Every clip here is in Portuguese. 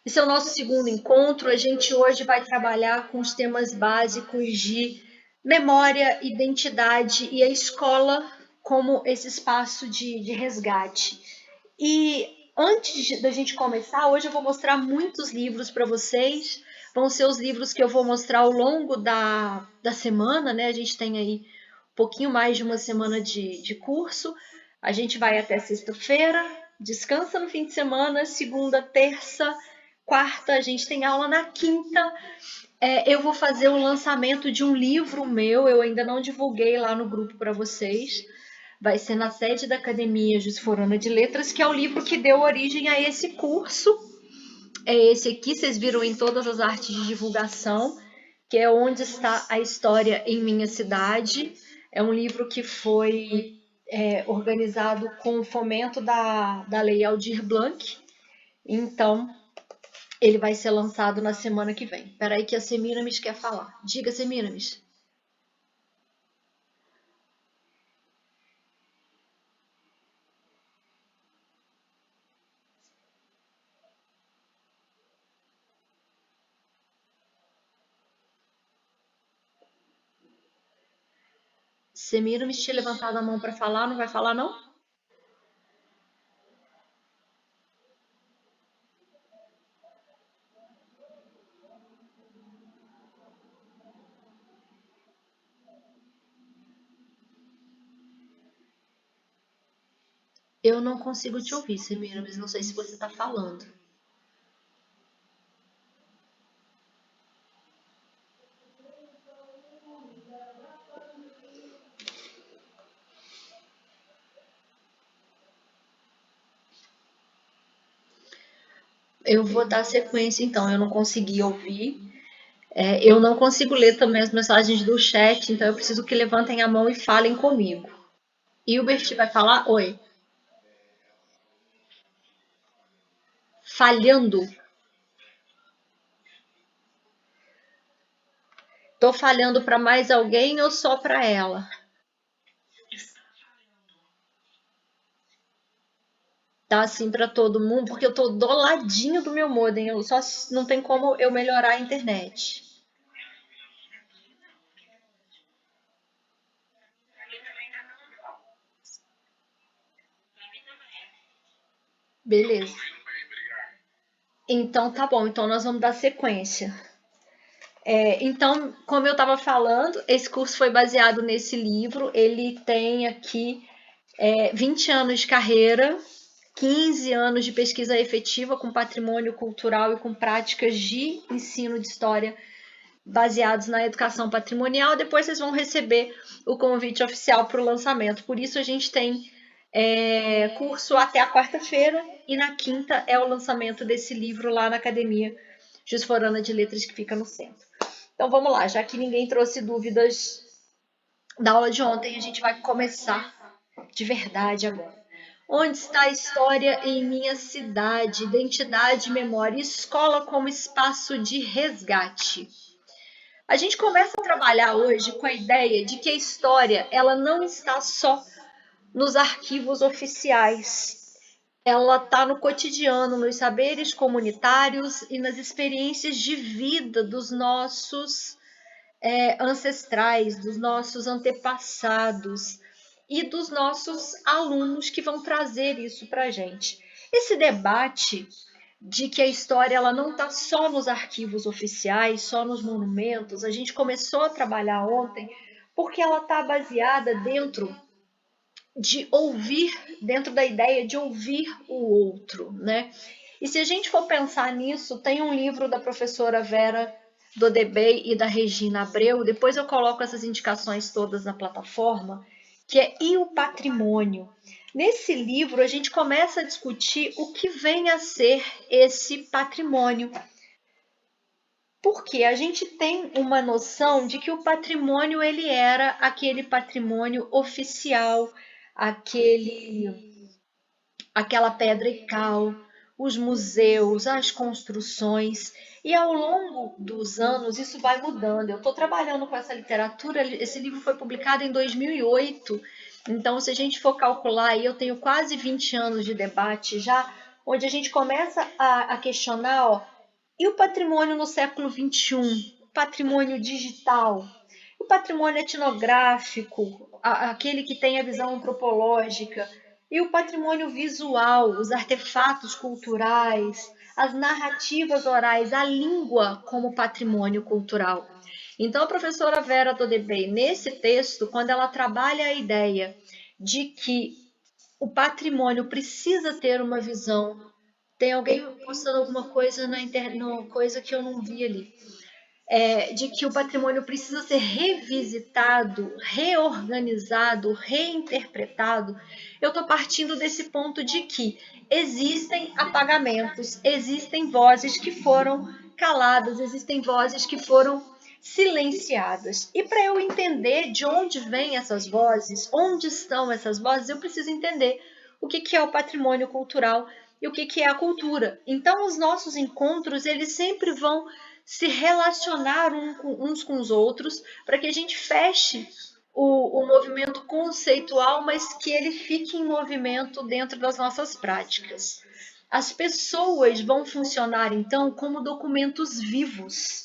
Esse é o nosso segundo encontro. A gente hoje vai trabalhar com os temas básicos de memória, identidade e a escola como esse espaço de resgate. E antes da gente começar, hoje eu vou mostrar muitos livros para vocês. Vão ser os livros que eu vou mostrar ao longo da semana, né? A gente tem aí um pouquinho mais de uma semana de curso. A gente vai até sexta-feira, descansa no fim de semana, segunda, terça, quarta, a gente tem aula na quinta. Eu vou fazer o lançamento de um livro meu, eu ainda não divulguei lá no grupo para vocês. Vai ser na sede da Academia Jusforana de Letras, que é o livro que deu origem a esse curso. É esse aqui, vocês viram em todas as artes de divulgação, que é Onde Está a História em Minha Cidade. É um livro que foi organizado com o fomento da Lei Aldir Blanc. Então, ele vai ser lançado na semana que vem. Espera aí que a Semiramis quer falar. Diga, Semiramis. Semiramis tinha levantado a mão para falar, não vai falar não? Eu não consigo te ouvir, Semiramis. Não sei se você está falando. Eu vou dar sequência então. Eu não consegui ouvir. Eu não consigo ler também as mensagens do chat, então eu preciso que levantem a mão e falem comigo. Hilbert vai falar? Oi. Falhando. Tô falhando para mais alguém ou só para ela? Tá assim para todo mundo, porque eu tô do ladinho do meu modem, eu só não tem como eu melhorar a internet. Beleza. Então tá bom, então nós vamos dar sequência. Então, como eu estava falando, esse curso foi baseado nesse livro. Ele tem aqui 20 anos de carreira, 15 anos de pesquisa efetiva com patrimônio cultural e com práticas de ensino de história baseados na educação patrimonial. Depois vocês vão receber o convite oficial para o lançamento. Por isso a gente tem curso até a quarta-feira e na quinta é o lançamento desse livro lá na Academia Jusforana de Letras, que fica no centro. Então vamos lá, já que ninguém trouxe dúvidas da aula de ontem, a gente vai começar de verdade agora. Onde está a história em minha cidade? Identidade, memória e escola como espaço de resgate. A gente começa a trabalhar hoje com a ideia de que a história ela não está só nos arquivos oficiais. Ela está no cotidiano, nos saberes comunitários e nas experiências de vida dos nossos ancestrais, dos nossos antepassados e dos nossos alunos que vão trazer isso para a gente. Esse debate de que a história ela não está só nos arquivos oficiais, só nos monumentos, a gente começou a trabalhar ontem porque ela está baseada dentro de ouvir, dentro da ideia de ouvir o outro, né? E se a gente for pensar nisso, tem um livro da professora Vera Dodebey e da Regina Abreu, depois eu coloco essas indicações todas na plataforma, que é E o Patrimônio. Nesse livro, a gente começa a discutir o que vem a ser esse patrimônio. Porque a gente tem uma noção de que o patrimônio ele era aquele patrimônio oficial, aquela pedra e cal, os museus, as construções, e ao longo dos anos isso vai mudando. Eu estou trabalhando com essa literatura, esse livro foi publicado em 2008, então se a gente for calcular, aí eu tenho quase 20 anos de debate já, onde a gente começa a questionar, ó, E o patrimônio no século XXI? O patrimônio digital? O patrimônio etnográfico, aquele que tem a visão antropológica? E o patrimônio visual, os artefatos culturais, as narrativas orais, a língua como patrimônio cultural? Então, a professora Vera Dodebey, nesse texto, quando ela trabalha a ideia de que o patrimônio precisa ter uma visão. Tem alguém postando alguma coisa na internet, coisa que eu não vi ali. De que o patrimônio precisa ser revisitado, reorganizado, reinterpretado. Eu estou partindo desse ponto de que existem apagamentos, existem vozes que foram caladas, existem vozes que foram silenciadas. E para eu entender de onde vêm essas vozes, onde estão essas vozes, eu preciso entender o que é o patrimônio cultural e o que é a cultura. Então, os nossos encontros, eles sempre vão se relacionar uns com os outros para que a gente feche o movimento conceitual, mas que ele fique em movimento dentro das nossas práticas. As pessoas vão funcionar, então, como documentos vivos.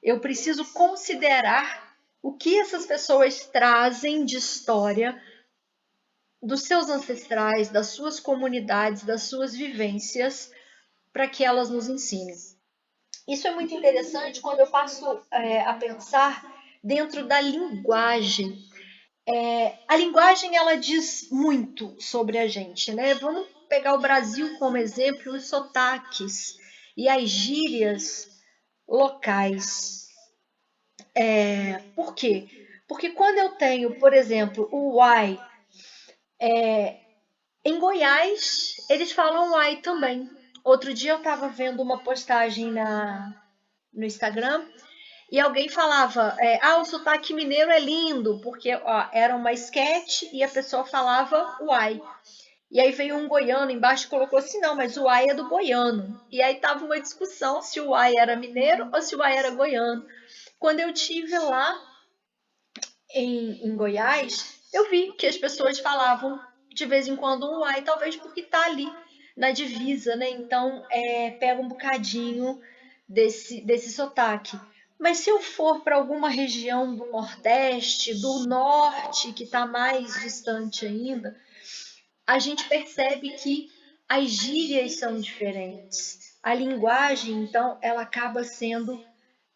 Eu preciso considerar o que essas pessoas trazem de história dos seus ancestrais, das suas comunidades, das suas vivências, para que elas nos ensinem. Isso é muito interessante quando eu passo a pensar dentro da linguagem. A linguagem, ela diz muito sobre a gente, né? Vamos pegar o Brasil como exemplo, os sotaques e as gírias locais. Por quê? Porque quando eu tenho, por exemplo, o uai, em Goiás, eles falam uai também. Outro dia eu estava vendo uma postagem no Instagram e alguém falava, o sotaque mineiro é lindo, porque era uma sketch e a pessoa falava uai. E aí veio um goiano embaixo e colocou assim, não, mas o uai é do goiano. E aí tava uma discussão se o uai era mineiro ou se o uai era goiano. Quando eu tive lá em Goiás, eu vi que as pessoas falavam de vez em quando um uai, talvez porque tá ali na divisa, né? Então, pega um bocadinho desse sotaque. Mas se eu for para alguma região do Nordeste, do Norte, que está mais distante ainda, a gente percebe que as gírias são diferentes. A linguagem, então, ela acaba sendo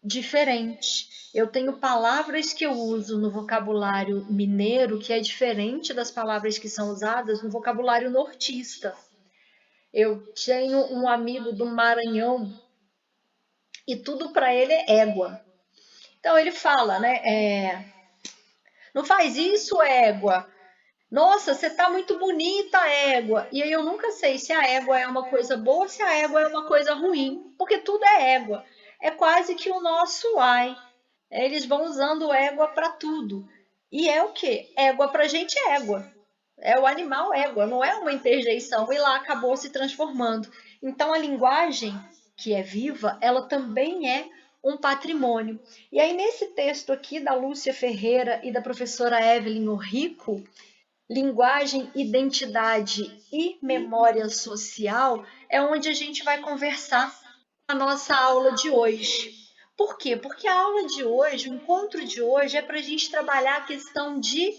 diferente. Eu tenho palavras que eu uso no vocabulário mineiro que é diferente das palavras que são usadas no vocabulário nortista. Eu tenho um amigo do Maranhão e tudo para ele é égua. Então ele fala, né? Não faz isso, égua. Nossa, você tá muito bonita, égua. E aí eu nunca sei se a égua é uma coisa boa ou se a égua é uma coisa ruim, porque tudo é égua. É quase que o nosso ai. Eles vão usando égua para tudo. E é o quê? Égua para gente é égua. É o animal égua, não é uma interjeição. E lá acabou se transformando. Então a linguagem, que é viva, ela também é um patrimônio. E aí nesse texto aqui da Lúcia Ferreira e da professora Evelyn Orrico, linguagem, identidade e memória social, é onde a gente vai conversar a nossa aula de hoje. Por quê? Porque a aula de hoje, o encontro de hoje, é para a gente trabalhar a questão de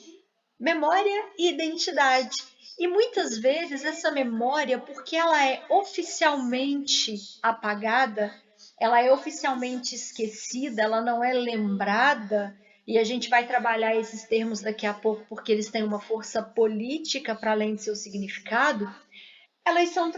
memória e identidade. E muitas vezes essa memória, porque ela é oficialmente apagada, ela é oficialmente esquecida, ela não é lembrada, e a gente vai trabalhar esses termos daqui a pouco porque eles têm uma força política para além de seu significado, elas são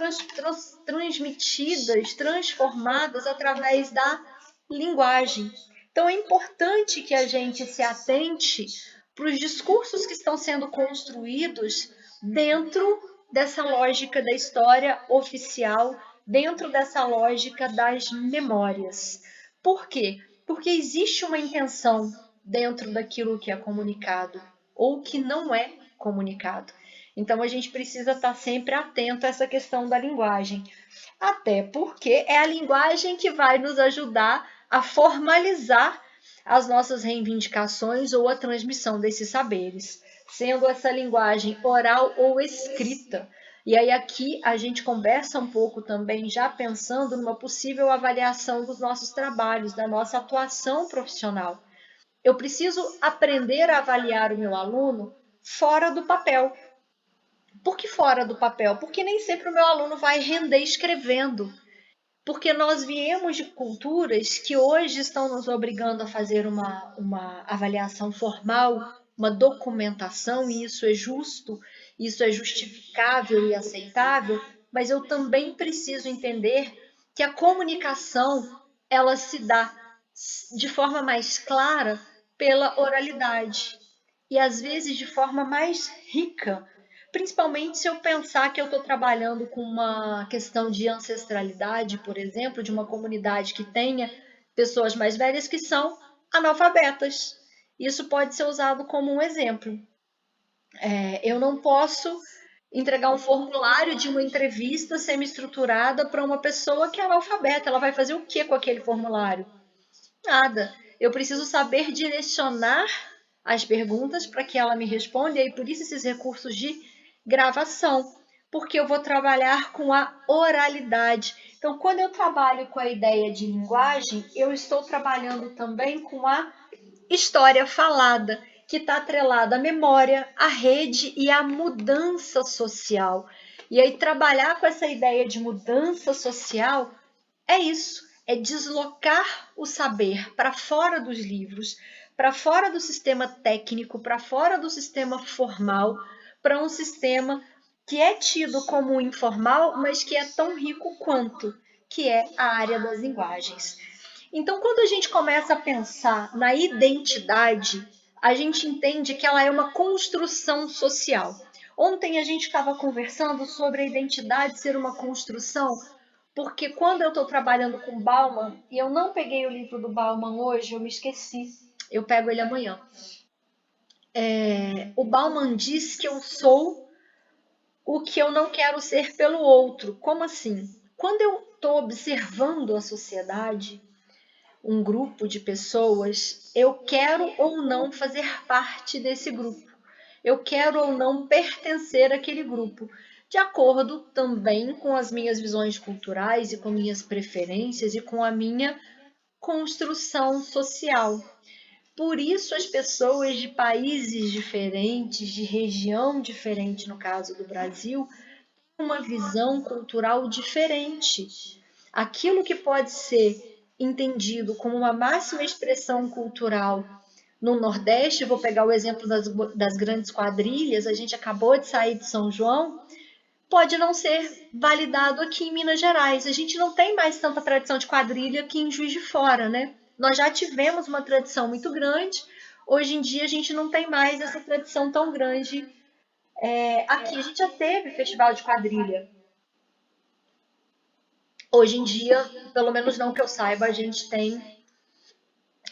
transmitidas, transformadas através da linguagem. Então é importante que a gente se atente para os discursos que estão sendo construídos dentro dessa lógica da história oficial, dentro dessa lógica das memórias. Por quê? Porque existe uma intenção dentro daquilo que é comunicado ou que não é comunicado. Então a gente precisa estar sempre atento a essa questão da linguagem. Até porque é a linguagem que vai nos ajudar a formalizar as nossas reivindicações ou a transmissão desses saberes, sendo essa linguagem oral ou escrita. E aí aqui a gente conversa um pouco também, já pensando numa possível avaliação dos nossos trabalhos, da nossa atuação profissional. Eu preciso aprender a avaliar o meu aluno fora do papel. Por que fora do papel? Porque nem sempre o meu aluno vai render escrevendo. Porque nós viemos de culturas que hoje estão nos obrigando a fazer uma avaliação formal, uma documentação, e isso é justo, isso é justificável e aceitável, mas eu também preciso entender que a comunicação ela se dá de forma mais clara pela oralidade e às vezes de forma mais rica, principalmente se eu pensar que eu estou trabalhando com uma questão de ancestralidade, por exemplo, de uma comunidade que tenha pessoas mais velhas que são analfabetas. Isso pode ser usado como um exemplo. Eu não posso entregar um formulário de uma entrevista semi-estruturada para uma pessoa que é analfabeta. Ela vai fazer o que com aquele formulário? Nada. Eu preciso saber direcionar as perguntas para que ela me responda, e aí por isso esses recursos de gravação, porque eu vou trabalhar com a oralidade. Então, quando eu trabalho com a ideia de linguagem, eu estou trabalhando também com a história falada, que está atrelada à memória, à rede e à mudança social. E aí, trabalhar com essa ideia de mudança social é isso, é deslocar o saber para fora dos livros, para fora do sistema técnico, para fora do sistema formal, para um sistema que é tido como informal, mas que é tão rico quanto, que é a área das linguagens. Então, quando a gente começa a pensar na identidade, a gente entende que ela é uma construção social. Ontem a gente estava conversando sobre a identidade ser uma construção, porque quando eu estou trabalhando com Bauman, e eu não peguei o livro do Bauman hoje, eu me esqueci, eu pego ele amanhã. O Bauman diz que eu sou o que eu não quero ser pelo outro. Como assim? Quando eu estou observando a sociedade, um grupo de pessoas, eu quero ou não fazer parte desse grupo. Eu quero ou não pertencer àquele grupo, de acordo também com as minhas visões culturais e com minhas preferências e com a minha construção social. Por isso, as pessoas de países diferentes, de região diferente, no caso do Brasil, têm uma visão cultural diferente. Aquilo que pode ser entendido como uma máxima expressão cultural no Nordeste, vou pegar o exemplo das grandes quadrilhas, a gente acabou de sair de São João, pode não ser validado aqui em Minas Gerais. A gente não tem mais tanta tradição de quadrilha aqui em Juiz de Fora, né? Nós já tivemos uma tradição muito grande, hoje em dia a gente não tem mais essa tradição tão grande. Aqui a gente já teve festival de quadrilha. Hoje em dia, pelo menos não que eu saiba, a gente tem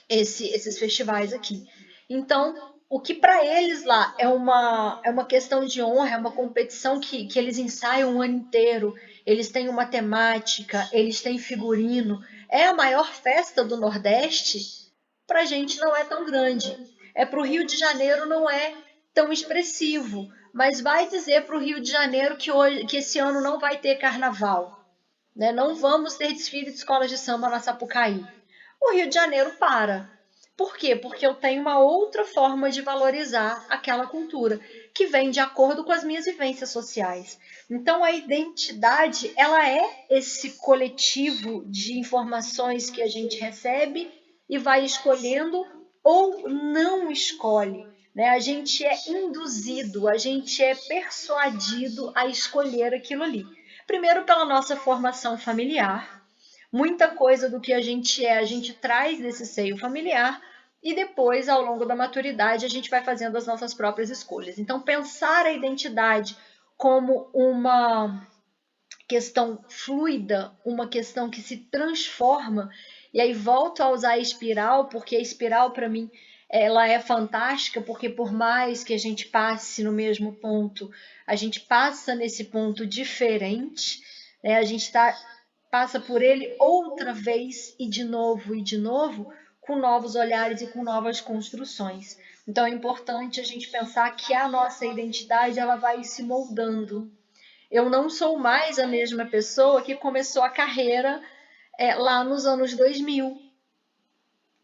esses festivais aqui. Então, o que para eles lá é uma questão de honra, é uma competição que eles ensaiam o ano inteiro, eles têm uma temática, eles têm figurino, é a maior festa do Nordeste, para a gente não é tão grande. Para o Rio de Janeiro não é tão expressivo, mas vai dizer para o Rio de Janeiro que esse ano não vai ter carnaval, né? Não vamos ter desfile de escolas de samba na Sapucaí. O Rio de Janeiro para. Por quê? Porque eu tenho uma outra forma de valorizar aquela cultura, que vem de acordo com as minhas vivências sociais. Então, a identidade, ela é esse coletivo de informações que a gente recebe e vai escolhendo ou não escolhe, né? A gente é induzido, a gente é persuadido a escolher aquilo ali. Primeiro, pela nossa formação familiar. Muita coisa do que a gente traz desse seio familiar, e depois, ao longo da maturidade, a gente vai fazendo as nossas próprias escolhas. Então, pensar a identidade como uma questão fluida, uma questão que se transforma, e aí volto a usar a espiral, porque a espiral, para mim, ela é fantástica, porque por mais que a gente passe no mesmo ponto, a gente passa nesse ponto diferente, né? A gente passa por ele outra vez e de novo, com novos olhares e com novas construções. Então é importante a gente pensar que a nossa identidade ela vai se moldando. Eu não sou mais a mesma pessoa que começou a carreira lá nos anos 2000.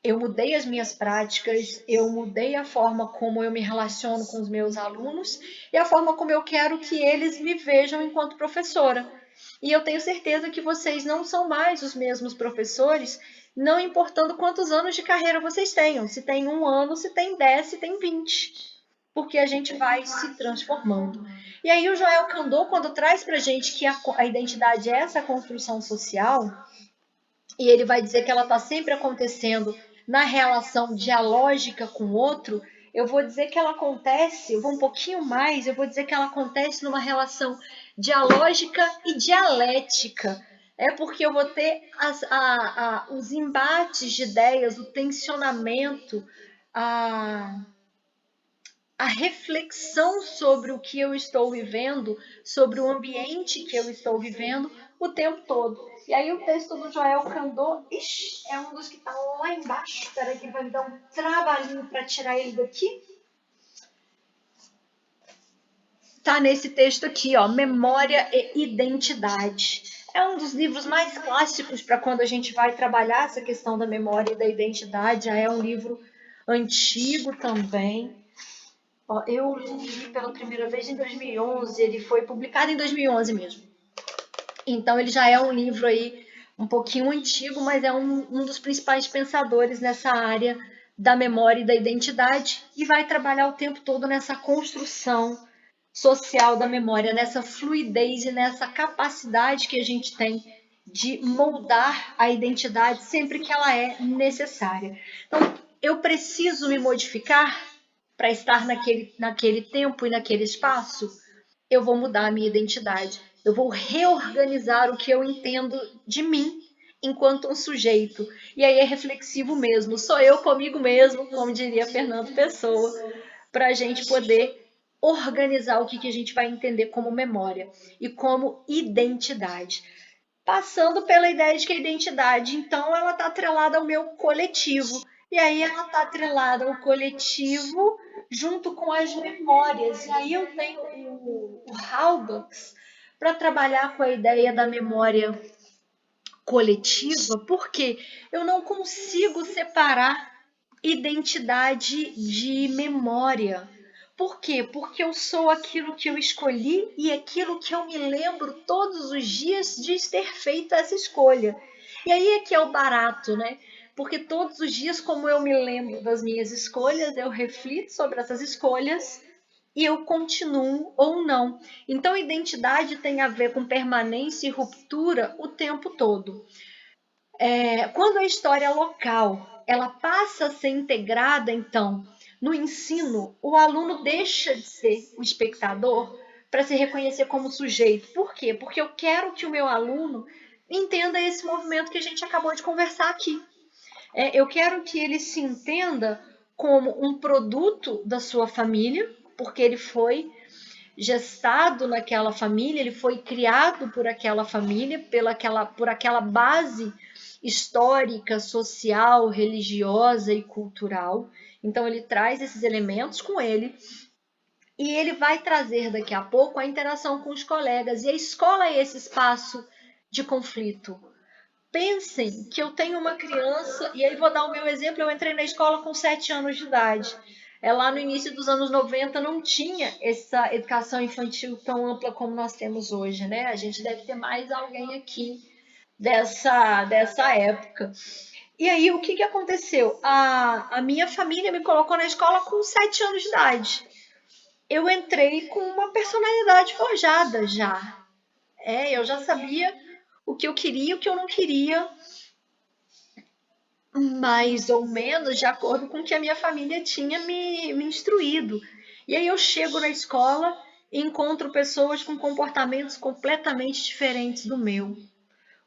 Eu mudei as minhas práticas, eu mudei a forma como eu me relaciono com os meus alunos e a forma como eu quero que eles me vejam enquanto professora. E eu tenho certeza que vocês não são mais os mesmos professores, não importando quantos anos de carreira vocês tenham, se tem 1 ano, se tem 10, se tem 20, porque a gente vai se transformando. E aí o Joel Candor, quando traz para a gente que a identidade é essa construção social, e ele vai dizer que ela está sempre acontecendo na relação dialógica com o outro, eu vou dizer que ela acontece, eu vou um pouquinho mais, eu vou dizer que ela acontece numa relação dialógica e dialética. É porque eu vou ter os embates de ideias, o tensionamento, a, a reflexão sobre o que eu estou vivendo, sobre o ambiente que eu estou vivendo o tempo todo. E aí o texto do Joel Candor, é um dos que está lá embaixo. Espera que vai me dar um trabalhinho para tirar ele daqui. Tá nesse texto aqui, ó, Memória e Identidade. É um dos livros mais clássicos para quando a gente vai trabalhar essa questão da memória e da identidade. Já é um livro antigo também. Eu li pela primeira vez em 2011, ele foi publicado em 2011 mesmo. Então ele já é um livro aí um pouquinho antigo, mas é um dos principais pensadores nessa área da memória e da identidade e vai trabalhar o tempo todo nessa construção social da memória, nessa fluidez e nessa capacidade que a gente tem de moldar a identidade sempre que ela é necessária. Então, eu preciso me modificar para estar naquele tempo e naquele espaço? Eu vou mudar a minha identidade. Eu vou reorganizar o que eu entendo de mim enquanto um sujeito. E aí é reflexivo mesmo. Sou eu comigo mesmo, como diria Fernando Pessoa, para a gente poder organizar o que a gente vai entender como memória e como identidade. Passando pela ideia de que a identidade, então, ela está atrelada ao meu coletivo. E aí ela está atrelada ao coletivo junto com as memórias. E aí eu tenho o Halbach para trabalhar com a ideia da memória coletiva, porque eu não consigo separar identidade de memória. Por quê? Porque eu sou aquilo que eu escolhi e aquilo que eu me lembro todos os dias de ter feito essa escolha. E aí é que é o barato, né? Porque todos os dias, como eu me lembro das minhas escolhas, eu reflito sobre essas escolhas e eu continuo ou não. Então, identidade tem a ver com permanência e ruptura o tempo todo. Quando a história local ela passa a ser integrada, então, no ensino, o aluno deixa de ser o espectador para se reconhecer como sujeito. Por quê? Porque eu quero que o meu aluno entenda esse movimento que a gente acabou de conversar aqui. Eu quero que ele se entenda como um produto da sua família, porque ele foi gestado naquela família, ele foi criado por aquela família, por aquela base histórica, social, religiosa e cultural. Então ele traz esses elementos com ele e ele vai trazer daqui a pouco a interação com os colegas. E a escola é esse espaço de conflito. Pensem que eu tenho uma criança, e aí vou dar o meu exemplo, eu entrei na escola com 7 anos de idade. Lá no início dos anos 90 não tinha essa educação infantil tão ampla como nós temos hoje, né? A gente deve ter mais alguém aqui dessa época. E aí, o que aconteceu? A minha família me colocou na escola com 7 anos de idade. Eu entrei com uma personalidade forjada já. Eu já sabia o que eu queria e o que eu não queria, mais ou menos de acordo com o que a minha família tinha me instruído. E aí eu chego na escola e encontro pessoas com comportamentos completamente diferentes do meu,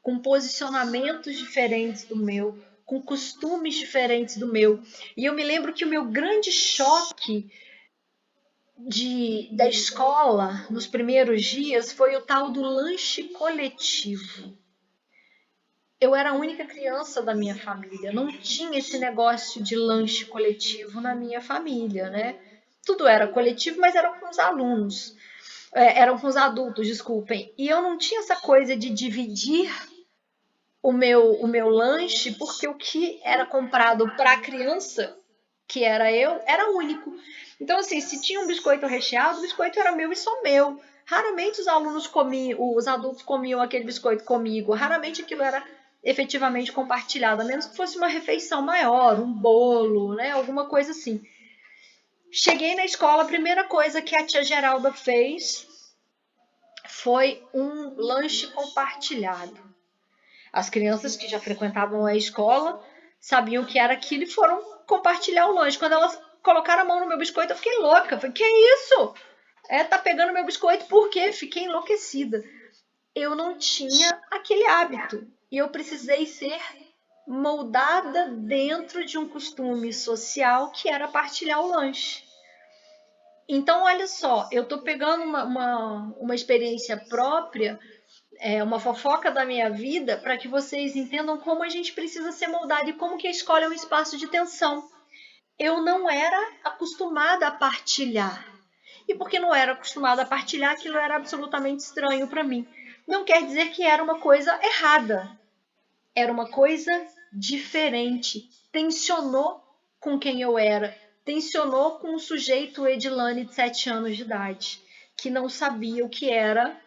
com posicionamentos diferentes do meu, com costumes diferentes do meu. E eu me lembro que o meu grande choque da escola nos primeiros dias foi o tal do lanche coletivo. Eu era a única criança da minha família, não tinha esse negócio de lanche coletivo na minha família, né? Tudo era coletivo, mas era com os alunos. Eram com os adultos, desculpem. E eu não tinha essa coisa de dividir o meu lanche, porque o que era comprado para a criança, que era eu, era único. Então, assim, se tinha um biscoito recheado, o biscoito era meu e só meu. Raramente os alunos comiam, os adultos comiam aquele biscoito comigo. Raramente aquilo era efetivamente compartilhado, a menos que fosse uma refeição maior, um bolo, né? Alguma coisa assim. Cheguei na escola, a primeira coisa que a tia Geralda fez foi um lanche compartilhado. As crianças que já frequentavam a escola sabiam que era aquilo e foram compartilhar o lanche. Quando elas colocaram a mão no meu biscoito, eu fiquei louca. Falei, que é isso? Tá pegando meu biscoito por quê? Fiquei enlouquecida. Eu não tinha aquele hábito. E eu precisei ser moldada dentro de um costume social que era partilhar o lanche. Então, olha só, eu estou pegando uma experiência própria, uma fofoca da minha vida, para que vocês entendam como a gente precisa ser moldado e como que a escola é um espaço de tensão. Eu não era acostumada a partilhar. E porque não era acostumada a partilhar, aquilo era absolutamente estranho para mim. Não quer dizer que era uma coisa errada. Era uma coisa diferente. Tensionou com quem eu era. Tensionou com o sujeito Edilane de 7 anos de idade, que não sabia o que era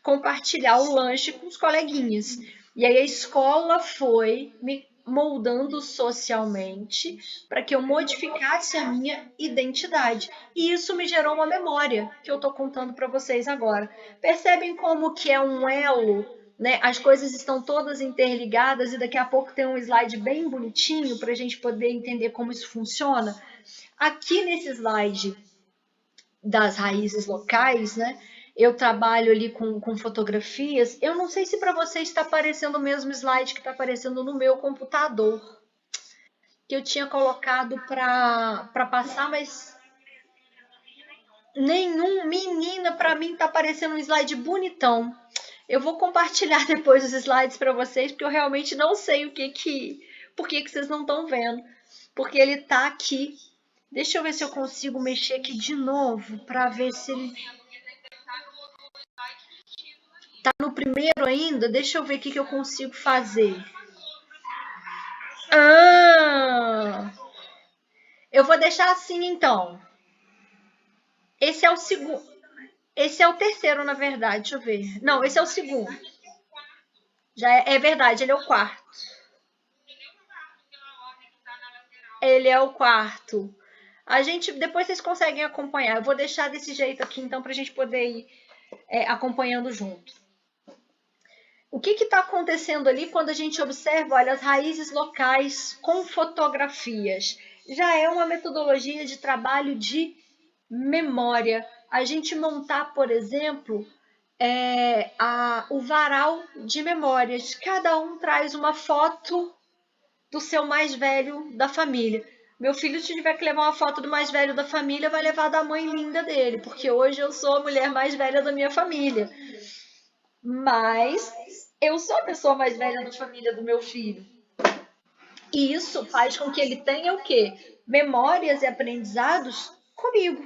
compartilhar o lanche com os coleguinhas. E aí a escola foi me moldando socialmente para que eu modificasse a minha identidade. E isso me gerou uma memória que eu estou contando para vocês agora. Percebem como que é um elo, né? As coisas estão todas interligadas e daqui a pouco tem um slide bem bonitinho para a gente poder entender como isso funciona. Aqui nesse slide das raízes locais, né? Eu trabalho ali com fotografias. Eu não sei se para você está aparecendo o mesmo slide que está aparecendo no meu computador, que eu tinha colocado para passar, mas nenhum, menina, para mim está aparecendo um slide bonitão. Eu vou compartilhar depois os slides para vocês, porque eu realmente não sei por que vocês não estão vendo, porque ele está aqui. Deixa eu ver se eu consigo mexer aqui de novo para ver se ele tá no primeiro ainda. Deixa eu ver o que eu consigo fazer. Ah, eu vou deixar assim então. Esse é o segundo. Esse é o terceiro, na verdade. Deixa eu ver. Não, esse é o segundo. Já é verdade, ele é o quarto. Ele é o quarto. A gente depois vocês conseguem acompanhar. Eu vou deixar desse jeito aqui então para a gente poder ir acompanhando junto. O que está acontecendo ali quando a gente observa, olha, as raízes locais com fotografias? Já é uma metodologia de trabalho de memória. A gente montar, por exemplo, o varal de memórias. Cada um traz uma foto do seu mais velho da família. Meu filho, se tiver que levar uma foto do mais velho da família, vai levar da mãe linda dele, porque hoje eu sou a mulher mais velha da minha família. Mas eu sou a pessoa mais velha da família do meu filho. E isso faz com que ele tenha o quê? Memórias e aprendizados comigo.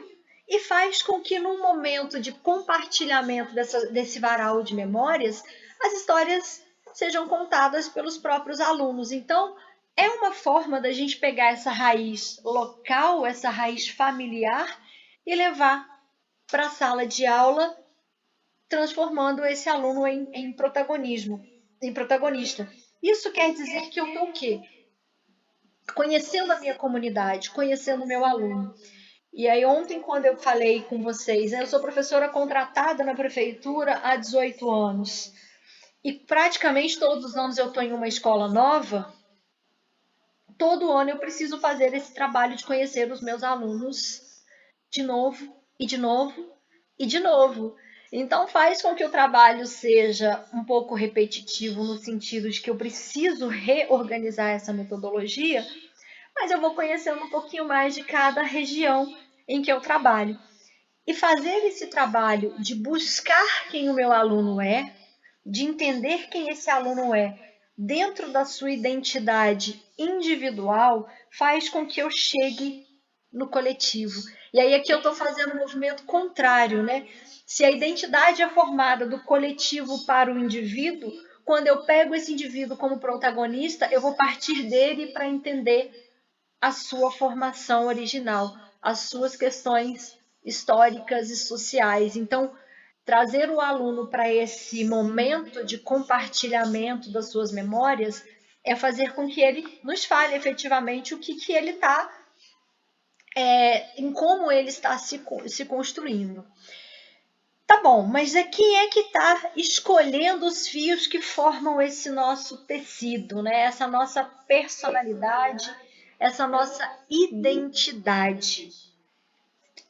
E faz com que num momento de compartilhamento desse varal de memórias, as histórias sejam contadas pelos próprios alunos. Então, é uma forma da gente pegar essa raiz local, essa raiz familiar e levar para a sala de aula, transformando esse aluno em protagonista. Isso quer dizer que eu estou o quê? Conhecendo a minha comunidade, conhecendo o meu aluno. E aí ontem, quando eu falei com vocês, eu sou professora contratada na prefeitura há 18 anos. E praticamente todos os anos eu estou em uma escola nova. Todo ano eu preciso fazer esse trabalho de conhecer os meus alunos de novo, e de novo, e de novo. Então faz com que o trabalho seja um pouco repetitivo no sentido de que eu preciso reorganizar essa metodologia, mas eu vou conhecendo um pouquinho mais de cada região em que eu trabalho. E fazer esse trabalho de buscar quem o meu aluno é, de entender quem esse aluno é dentro da sua identidade individual, faz com que eu chegue no coletivo. E aí aqui eu estou fazendo um movimento contrário, né? Se a identidade é formada do coletivo para o indivíduo, quando eu pego esse indivíduo como protagonista, eu vou partir dele para entender a sua formação original, as suas questões históricas e sociais. Então, trazer o aluno para esse momento de compartilhamento das suas memórias é fazer com que ele nos fale efetivamente o que ele está, em como ele está se construindo. Tá bom, mas quem é que está escolhendo os fios que formam esse nosso tecido, né? Essa nossa personalidade, essa nossa identidade?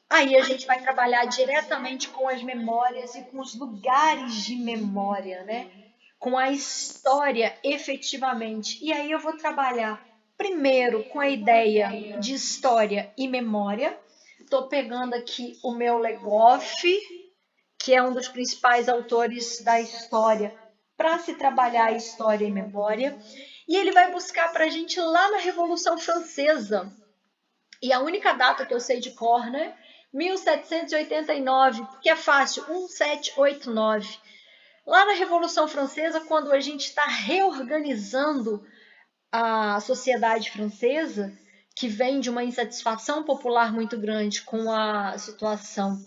Aí a gente vai trabalhar diretamente com as memórias e com os lugares de memória, né? Com a história efetivamente. E aí eu vou trabalhar primeiro com a ideia de história e memória. Estou pegando aqui o meu Legoff, que é um dos principais autores da história, para se trabalhar a história e memória. E ele vai buscar para a gente lá na Revolução Francesa. E a única data que eu sei de cor, né? 1789, porque é fácil, 1789. Lá na Revolução Francesa, quando a gente está reorganizando a sociedade francesa, que vem de uma insatisfação popular muito grande com a situação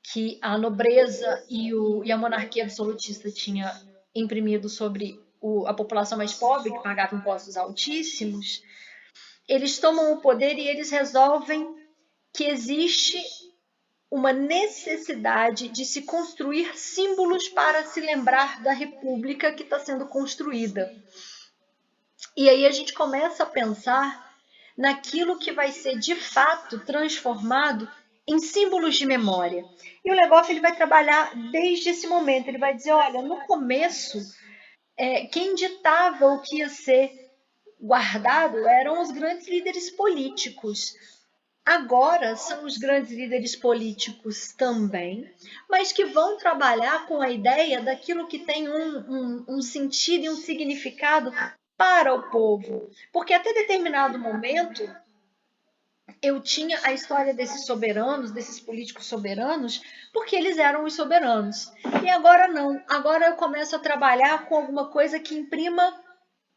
que a nobreza e a monarquia absolutista tinha imprimido sobre a população mais pobre, que pagava impostos altíssimos, eles tomam o poder e eles resolvem que existe uma necessidade de se construir símbolos para se lembrar da república que está sendo construída. E aí a gente começa a pensar naquilo que vai ser de fato transformado em símbolos de memória. E o Legoff ele vai trabalhar desde esse momento. Ele vai dizer, olha, no começo, quem ditava o que ia ser guardado eram os grandes líderes políticos. Agora são os grandes líderes políticos também, mas que vão trabalhar com a ideia daquilo que tem um sentido e um significado para o povo. Porque até determinado momento eu tinha a história desses soberanos, desses políticos soberanos, porque eles eram os soberanos. E agora não. Agora eu começo a trabalhar com alguma coisa que imprima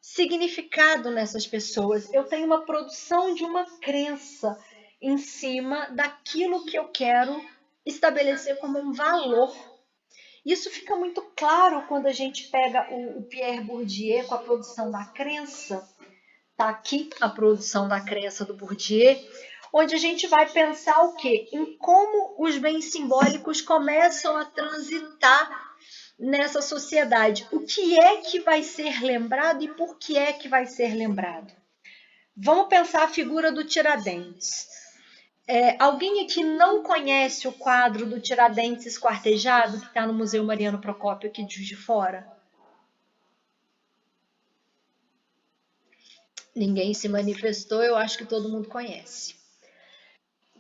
significado nessas pessoas. Eu tenho uma produção de uma crença em cima daquilo que eu quero estabelecer como um valor. Isso fica muito claro quando a gente pega o Pierre Bourdieu com a produção da crença. Está aqui a produção da crença do Bourdieu, onde a gente vai pensar o quê? Em como os bens simbólicos começam a transitar nessa sociedade. O que é que vai ser lembrado e por que é que vai ser lembrado? Vamos pensar a figura do Tiradentes. Alguém aqui não conhece o quadro do Tiradentes esquartejado que está no Museu Mariano Procópio aqui de Juiz de Fora? Ninguém se manifestou, eu acho que todo mundo conhece.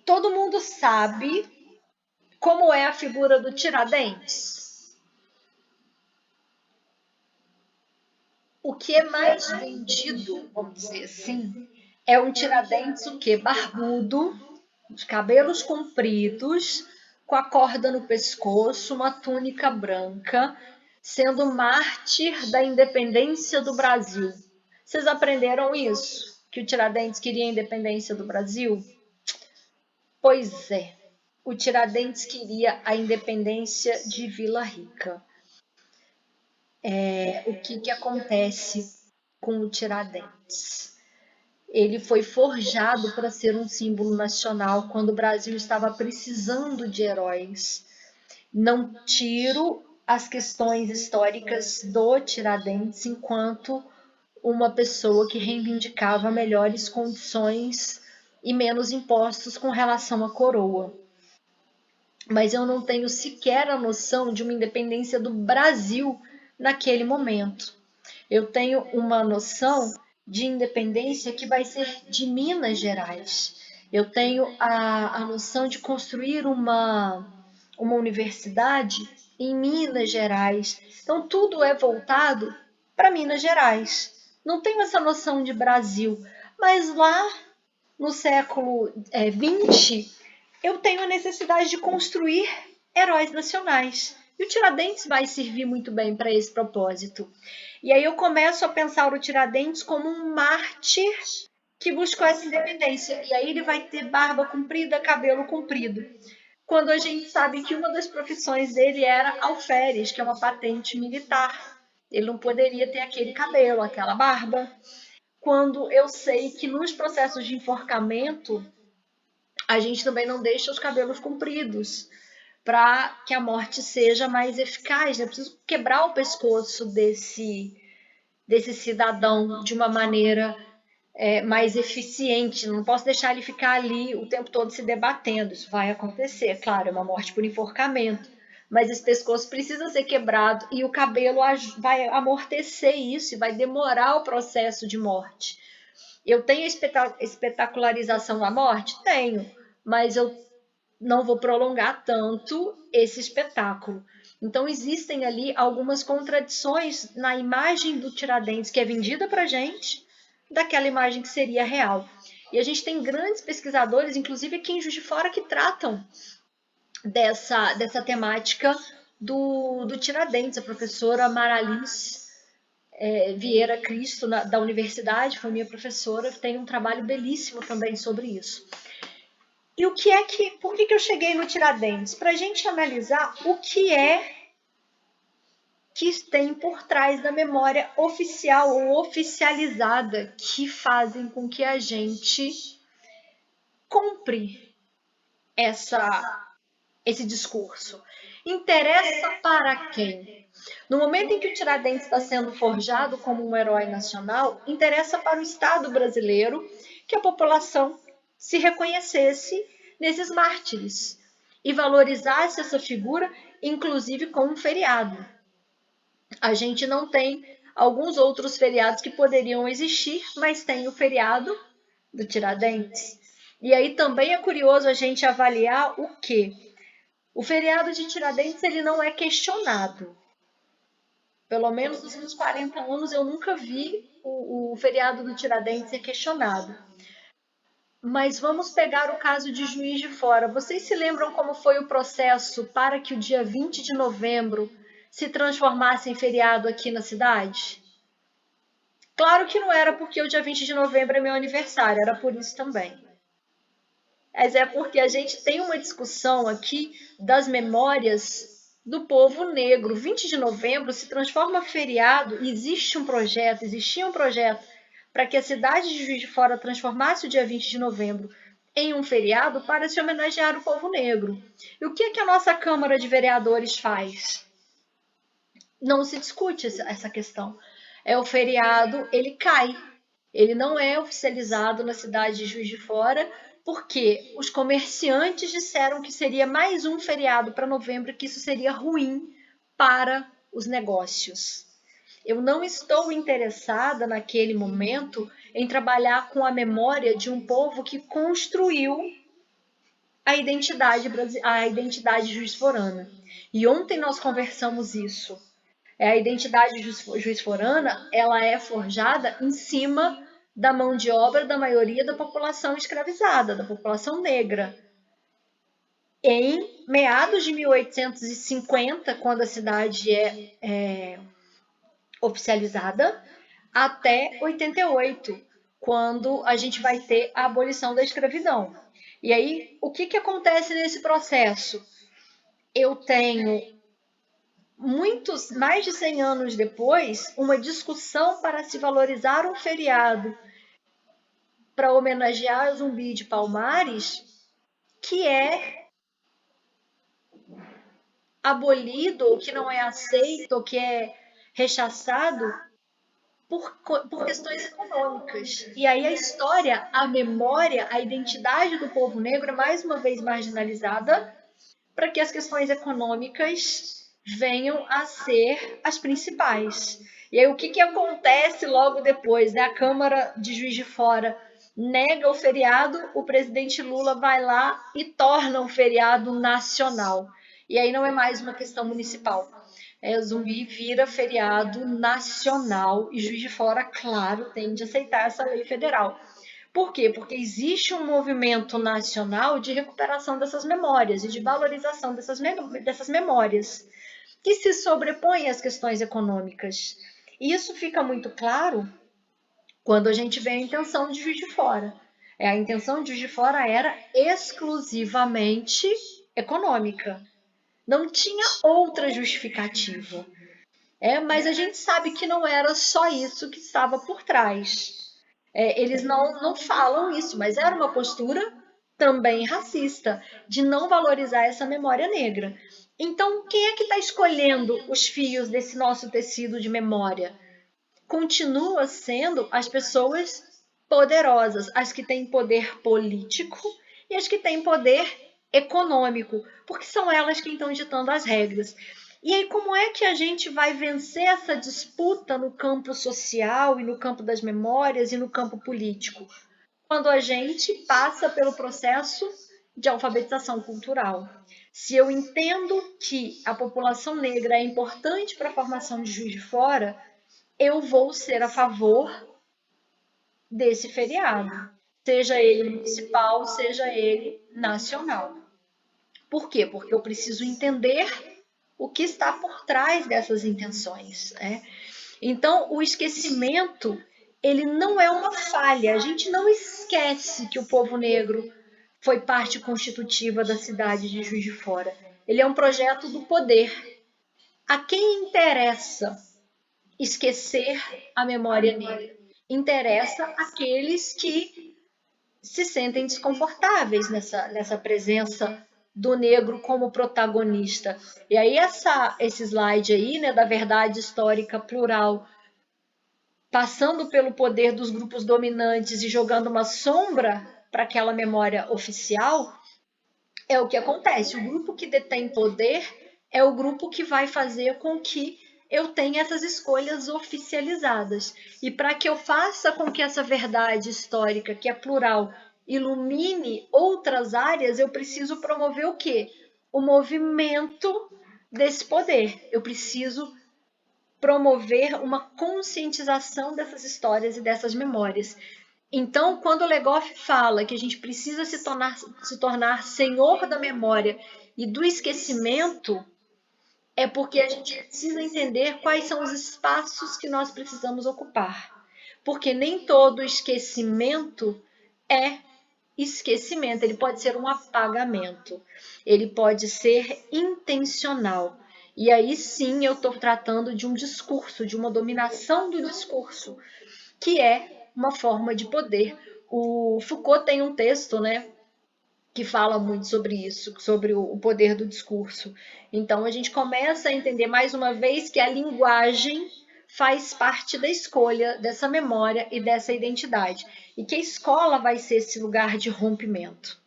Todo mundo sabe como é a figura do Tiradentes? O que é mais vendido, vamos dizer assim, é um Tiradentes o quê? Barbudo, de cabelos compridos, com a corda no pescoço, uma túnica branca, sendo mártir da independência do Brasil. Vocês aprenderam isso? Que o Tiradentes queria a independência do Brasil? Pois é, o Tiradentes queria a independência de Vila Rica. O que acontece com o Tiradentes? Ele foi forjado para ser um símbolo nacional quando o Brasil estava precisando de heróis. Não tiro as questões históricas do Tiradentes enquanto uma pessoa que reivindicava melhores condições e menos impostos com relação à coroa. Mas eu não tenho sequer a noção de uma independência do Brasil naquele momento. Eu tenho uma noção de independência que vai ser de Minas Gerais. Eu tenho a noção de construir uma universidade em Minas Gerais. Então, tudo é voltado para Minas Gerais. Não tenho essa noção de Brasil. Mas lá no século XX, eu tenho a necessidade de construir heróis nacionais. E o Tiradentes vai servir muito bem para esse propósito. E aí eu começo a pensar o Tiradentes como um mártir que buscou essa independência. E aí ele vai ter barba comprida, cabelo comprido. Quando a gente sabe que uma das profissões dele era alferes, que é uma patente militar. Ele não poderia ter aquele cabelo, aquela barba. Quando eu sei que nos processos de enforcamento, a gente também não deixa os cabelos compridos para que a morte seja mais eficaz. É preciso quebrar o pescoço desse cidadão de uma maneira mais eficiente. Não posso deixar ele ficar ali o tempo todo se debatendo. Isso vai acontecer, claro, é uma morte por enforcamento. Mas esse pescoço precisa ser quebrado e o cabelo vai amortecer isso e vai demorar o processo de morte. Eu tenho espetacularização da morte? Tenho, mas eu não vou prolongar tanto esse espetáculo. Então existem ali algumas contradições na imagem do Tiradentes que é vendida para a gente, daquela imagem que seria real. E a gente tem grandes pesquisadores, inclusive aqui em Juiz de Fora, que tratam dessa temática do Tiradentes. A professora Maralice Vieira Cristo, da universidade, foi minha professora, tem um trabalho belíssimo também sobre isso. E por que eu cheguei no Tiradentes? Para a gente analisar o que tem por trás da memória oficial ou oficializada que fazem com que a gente compre esse discurso. Interessa para quem? No momento em que o Tiradentes está sendo forjado como um herói nacional, interessa para o Estado brasileiro que a população se reconhecesse nesses mártires e valorizasse essa figura, inclusive com um feriado. A gente não tem alguns outros feriados que poderiam existir, mas tem o feriado do Tiradentes. E aí também é curioso a gente avaliar o quê? O feriado de Tiradentes ele não é questionado. Pelo menos nos últimos 40 anos eu nunca vi o feriado do Tiradentes ser questionado. Mas vamos pegar o caso de Juiz de Fora. Vocês se lembram como foi o processo para que o dia 20 de novembro se transformasse em feriado aqui na cidade? Claro que não era porque o dia 20 de novembro é meu aniversário, era por isso também. Mas é porque a gente tem uma discussão aqui das memórias do povo negro. 20 de novembro se transforma em feriado, existia um projeto para que a cidade de Juiz de Fora transformasse o dia 20 de novembro em um feriado para se homenagear o povo negro. E o que a nossa Câmara de Vereadores faz? Não se discute essa questão. O feriado, ele cai. Ele não é oficializado na cidade de Juiz de Fora, porque os comerciantes disseram que seria mais um feriado para novembro, que isso seria ruim para os negócios. Eu não estou interessada naquele momento em trabalhar com a memória de um povo que construiu a identidade juiz-forana. E ontem nós conversamos isso. A identidade juiz-forana, ela é forjada em cima da mão de obra da maioria da população escravizada, da população negra. Em meados de 1850, quando a cidade é oficializada, até 88, quando a gente vai ter a abolição da escravidão. E aí, o que acontece nesse processo? Eu tenho mais de 100 anos depois, uma discussão para se valorizar um feriado para homenagear Zumbi de Palmares, que é abolido, ou que não é aceito, ou que é rechaçado por questões econômicas. E aí a história, a memória, a identidade do povo negro é mais uma vez marginalizada para que as questões econômicas venham a ser as principais. E aí o que acontece logo depois? Né? A Câmara de Juiz de Fora nega o feriado, o presidente Lula vai lá e torna o feriado nacional. E aí não é mais uma questão municipal. Zumbi vira feriado nacional e Juiz de Fora, claro, tem de aceitar essa lei federal. Por quê? Porque existe um movimento nacional de recuperação dessas memórias e de valorização dessas memórias, que se sobrepõem às questões econômicas. E isso fica muito claro quando a gente vê a intenção de Juiz de Fora. A intenção de Juiz de Fora era exclusivamente econômica. Não tinha outra justificativa. Mas a gente sabe que não era só isso que estava por trás. Eles não falam isso, mas era uma postura também racista, de não valorizar essa memória negra. Então, quem é que está escolhendo os fios desse nosso tecido de memória? Continua sendo as pessoas poderosas, as que têm poder político e as que têm poder econômico, porque são elas que estão ditando as regras. E aí, como é que a gente vai vencer essa disputa no campo social e no campo das memórias e no campo político? Quando a gente passa pelo processo de alfabetização cultural. Se eu entendo que a população negra é importante para a formação de Juiz de Fora, eu vou ser a favor desse feriado, seja ele municipal, seja ele nacional. Por quê? Porque eu preciso entender o que está por trás dessas intenções. Então, o esquecimento, ele não é uma falha. A gente não esquece que o povo negro foi parte constitutiva da cidade de Juiz de Fora. Ele é um projeto do poder. A quem interessa esquecer a memória negra? Interessa aqueles que se sentem desconfortáveis nessa presença do negro como protagonista. E aí esse slide aí, né, da verdade histórica plural, passando pelo poder dos grupos dominantes e jogando uma sombra para aquela memória oficial, é o que acontece. O grupo que detém poder é o grupo que vai fazer com que eu tenha essas escolhas oficializadas. E para que eu faça com que essa verdade histórica, que é plural, ilumine outras áreas, eu preciso promover o quê? O movimento desse poder. Eu preciso promover uma conscientização dessas histórias e dessas memórias. Então, quando o Legoff fala que a gente precisa se tornar senhor da memória e do esquecimento, é porque a gente precisa entender quais são os espaços que nós precisamos ocupar. Porque nem todo esquecimento é esquecimento, ele pode ser um apagamento, ele pode ser intencional. E aí sim eu estou tratando de um discurso, de uma dominação do discurso, que é uma forma de poder. O Foucault tem um texto, né, que fala muito sobre isso, sobre o poder do discurso. Então a gente começa a entender mais uma vez que a linguagem faz parte da escolha dessa memória e dessa identidade, e que a escola vai ser esse lugar de rompimento.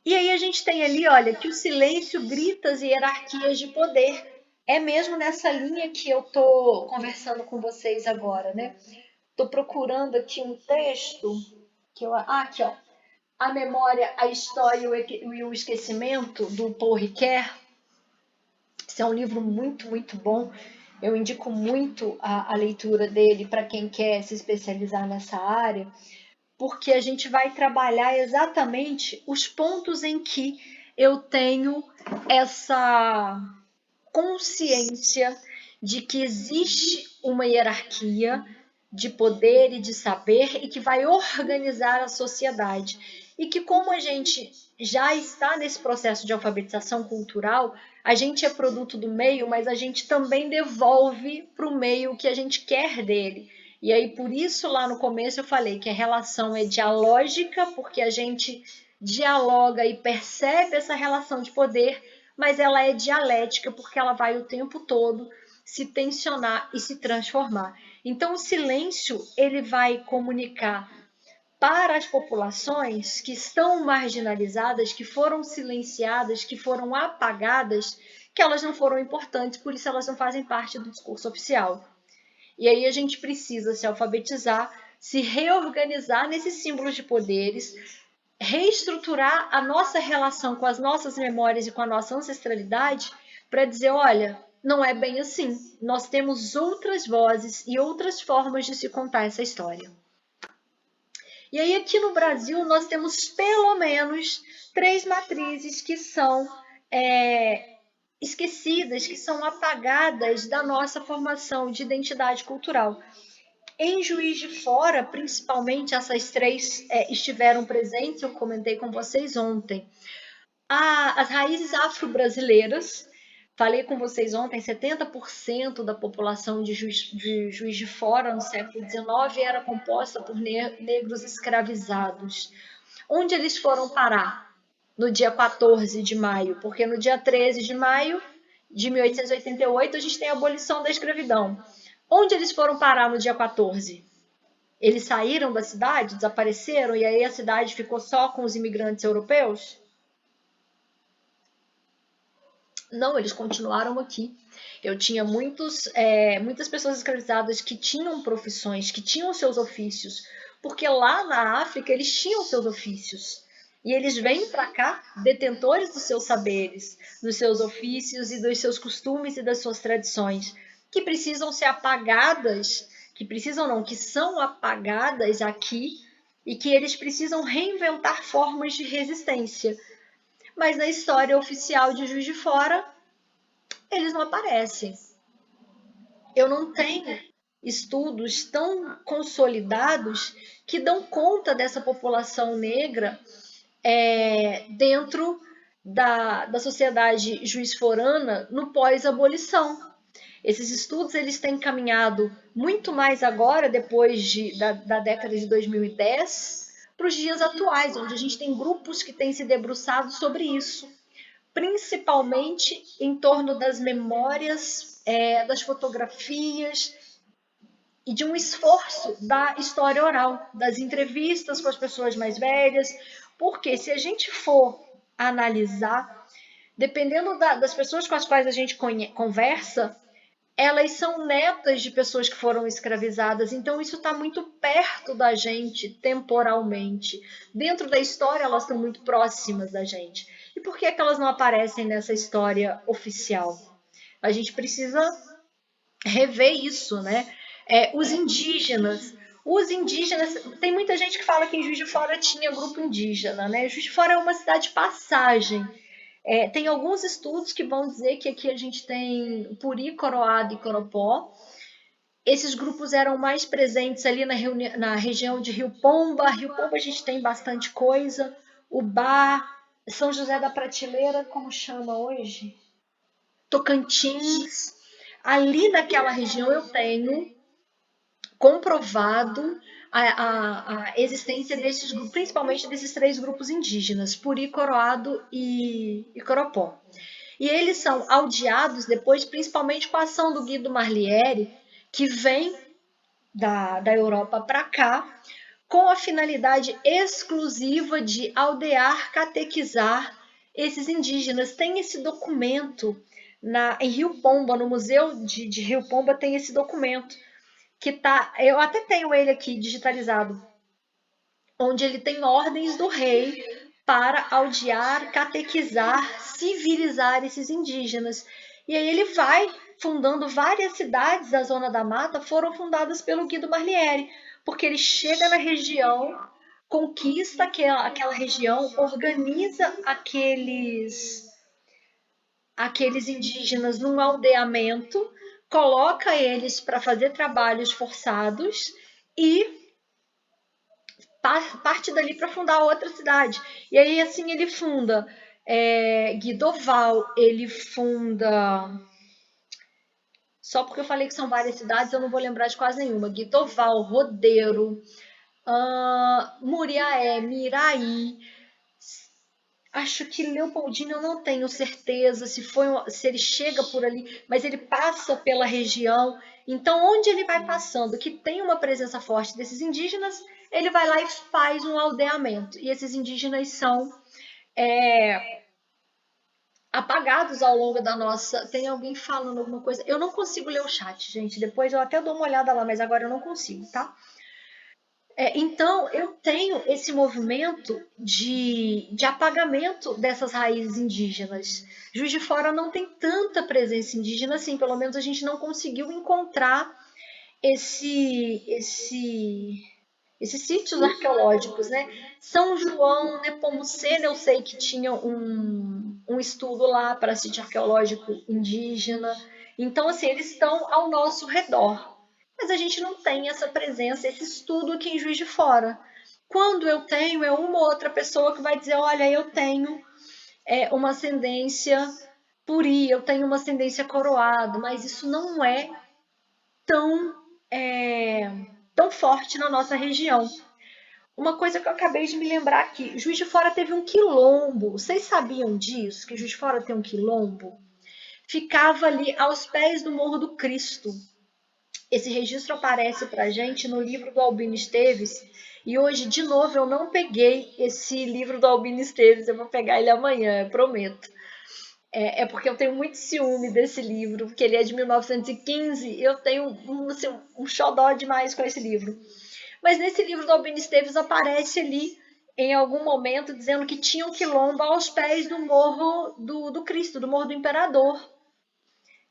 E aí a gente tem ali, olha, que o silêncio grita as hierarquias de poder. É mesmo nessa linha que eu estou conversando com vocês agora, né? Estou procurando aqui um texto que eu... aqui, ó. A Memória, a História e o Esquecimento, do Paul Ricoeur. Esse é um livro muito, muito bom. Eu indico muito a leitura dele para quem quer se especializar nessa área, porque a gente vai trabalhar exatamente os pontos em que eu tenho essa consciência de que existe uma hierarquia de poder e de saber e que vai organizar a sociedade. E que, como a gente já está nesse processo de alfabetização cultural, a gente é produto do meio, mas a gente também devolve para o meio o que a gente quer dele. E aí, por isso, lá no começo eu falei que a relação é dialógica, porque a gente dialoga e percebe essa relação de poder, mas ela é dialética, porque ela vai o tempo todo se tensionar e se transformar. Então, o silêncio, ele vai comunicar para as populações que estão marginalizadas, que foram silenciadas, que foram apagadas, que elas não foram importantes, por isso elas não fazem parte do discurso oficial. E aí a gente precisa se alfabetizar, se reorganizar nesses símbolos de poderes, reestruturar a nossa relação com as nossas memórias e com a nossa ancestralidade para dizer, olha, não é bem assim. Nós temos outras vozes e outras formas de se contar essa história. E aí aqui no Brasil nós temos pelo menos 3 matrizes que são esquecidas, que são apagadas da nossa formação de identidade cultural. Em Juiz de Fora, principalmente, essas 3 estiveram presentes, eu comentei com vocês ontem. As raízes afro-brasileiras, falei com vocês ontem, 70% da população de Juiz de Fora no século XIX era composta por negros escravizados. Onde eles foram parar? No dia 14 de maio, porque no dia 13 de maio de 1888 a gente tem a abolição da escravidão. Onde eles foram parar no dia 14? Eles saíram da cidade, desapareceram, e aí a cidade ficou só com os imigrantes europeus? Não, eles continuaram aqui. Eu tinha muitas pessoas escravizadas que tinham profissões, que tinham seus ofícios, porque lá na África eles tinham seus ofícios. E eles vêm para cá detentores dos seus saberes, dos seus ofícios e dos seus costumes e das suas tradições, que precisam ser apagadas, que são apagadas aqui e que eles precisam reinventar formas de resistência. Mas na história oficial de Juiz de Fora, eles não aparecem. Eu não tenho estudos tão consolidados que dão conta dessa população negra dentro da sociedade juiz-forana no pós-abolição. Esses estudos eles têm caminhado muito mais agora, depois da década de 2010, para os dias atuais, onde a gente tem grupos que têm se debruçado sobre isso, principalmente em torno das memórias, das fotografias e de um esforço da história oral, das entrevistas com as pessoas mais velhas, porque se a gente for analisar, dependendo das pessoas com as quais a gente conversa, elas são netas de pessoas que foram escravizadas, então isso está muito perto da gente temporalmente. Dentro da história, elas estão muito próximas da gente. E por que elas não aparecem nessa história oficial? A gente precisa rever isso, né? Os indígenas, tem muita gente que fala que em Juiz de Fora tinha grupo indígena, né? Juiz de Fora é uma cidade de passagem. Tem alguns estudos que vão dizer que aqui a gente tem Puri, Coroado e Coropó. Esses grupos eram mais presentes ali na região de Rio Pomba. Rio Pomba a gente tem bastante coisa. Ubá, São José da Prateleira, como chama hoje? Tocantins. Ali naquela região eu tenho comprovado a existência desses grupos, principalmente desses 3 grupos indígenas, Puri, Coroado e Coropó. E eles são aldeados depois, principalmente com a ação do Guido Marliere, que vem da Europa para cá, com a finalidade exclusiva de aldear, catequizar esses indígenas. Tem esse documento em Rio Pomba, no Museu de Rio Pomba tem esse documento, que tá, eu até tenho ele aqui digitalizado, onde ele tem ordens do rei para aldear, catequizar, civilizar esses indígenas. E aí ele vai fundando várias cidades da Zona da Mata, foram fundadas pelo Guido Marliere, porque ele chega na região, conquista aquela região, organiza aqueles indígenas num aldeamento, coloca eles para fazer trabalhos forçados e parte dali para fundar outra cidade. E aí, assim, ele funda Guidoval, ele funda... Só porque eu falei que são várias cidades, eu não vou lembrar de quase nenhuma. Guidoval, Rodeiro, Muriaé, Miraí. Acho que Leopoldina eu não tenho certeza se ele chega por ali, mas ele passa pela região. Então, onde ele vai passando, que tem uma presença forte desses indígenas, ele vai lá e faz um aldeamento. E esses indígenas são apagados ao longo da nossa... Tem alguém falando alguma coisa? Eu não consigo ler o chat, gente. Depois eu até dou uma olhada lá, mas agora eu não consigo, tá? Então, eu tenho esse movimento de apagamento dessas raízes indígenas. Juiz de Fora não tem tanta presença indígena assim, pelo menos a gente não conseguiu encontrar esse esses sítios arqueológicos, né? São João, Nepomuceno, eu sei que tinha um estudo lá para sítio arqueológico indígena. Então, assim, eles estão ao nosso redor. Mas a gente não tem essa presença, esse estudo aqui em Juiz de Fora. Quando eu tenho, é uma ou outra pessoa que vai dizer, olha, eu tenho uma ascendência puri, eu tenho uma ascendência coroado, mas isso não é tão, é, tão forte na nossa região. Uma coisa que eu acabei de me lembrar aqui, Juiz de Fora teve um quilombo. Vocês sabiam disso? Que Juiz de Fora tem um quilombo? Ficava ali aos pés do Morro do Cristo. Esse registro aparece pra gente no livro do Albino Esteves. E hoje, de novo, eu não peguei esse livro do Albino Esteves. Eu vou pegar ele amanhã, eu prometo. É porque eu tenho muito ciúme desse livro, porque ele é de 1915 e eu tenho assim, um xodó demais com esse livro. Mas nesse livro do Albino Esteves aparece ali, em algum momento, dizendo que tinha um quilombo aos pés do Morro do Cristo, do Morro do Imperador.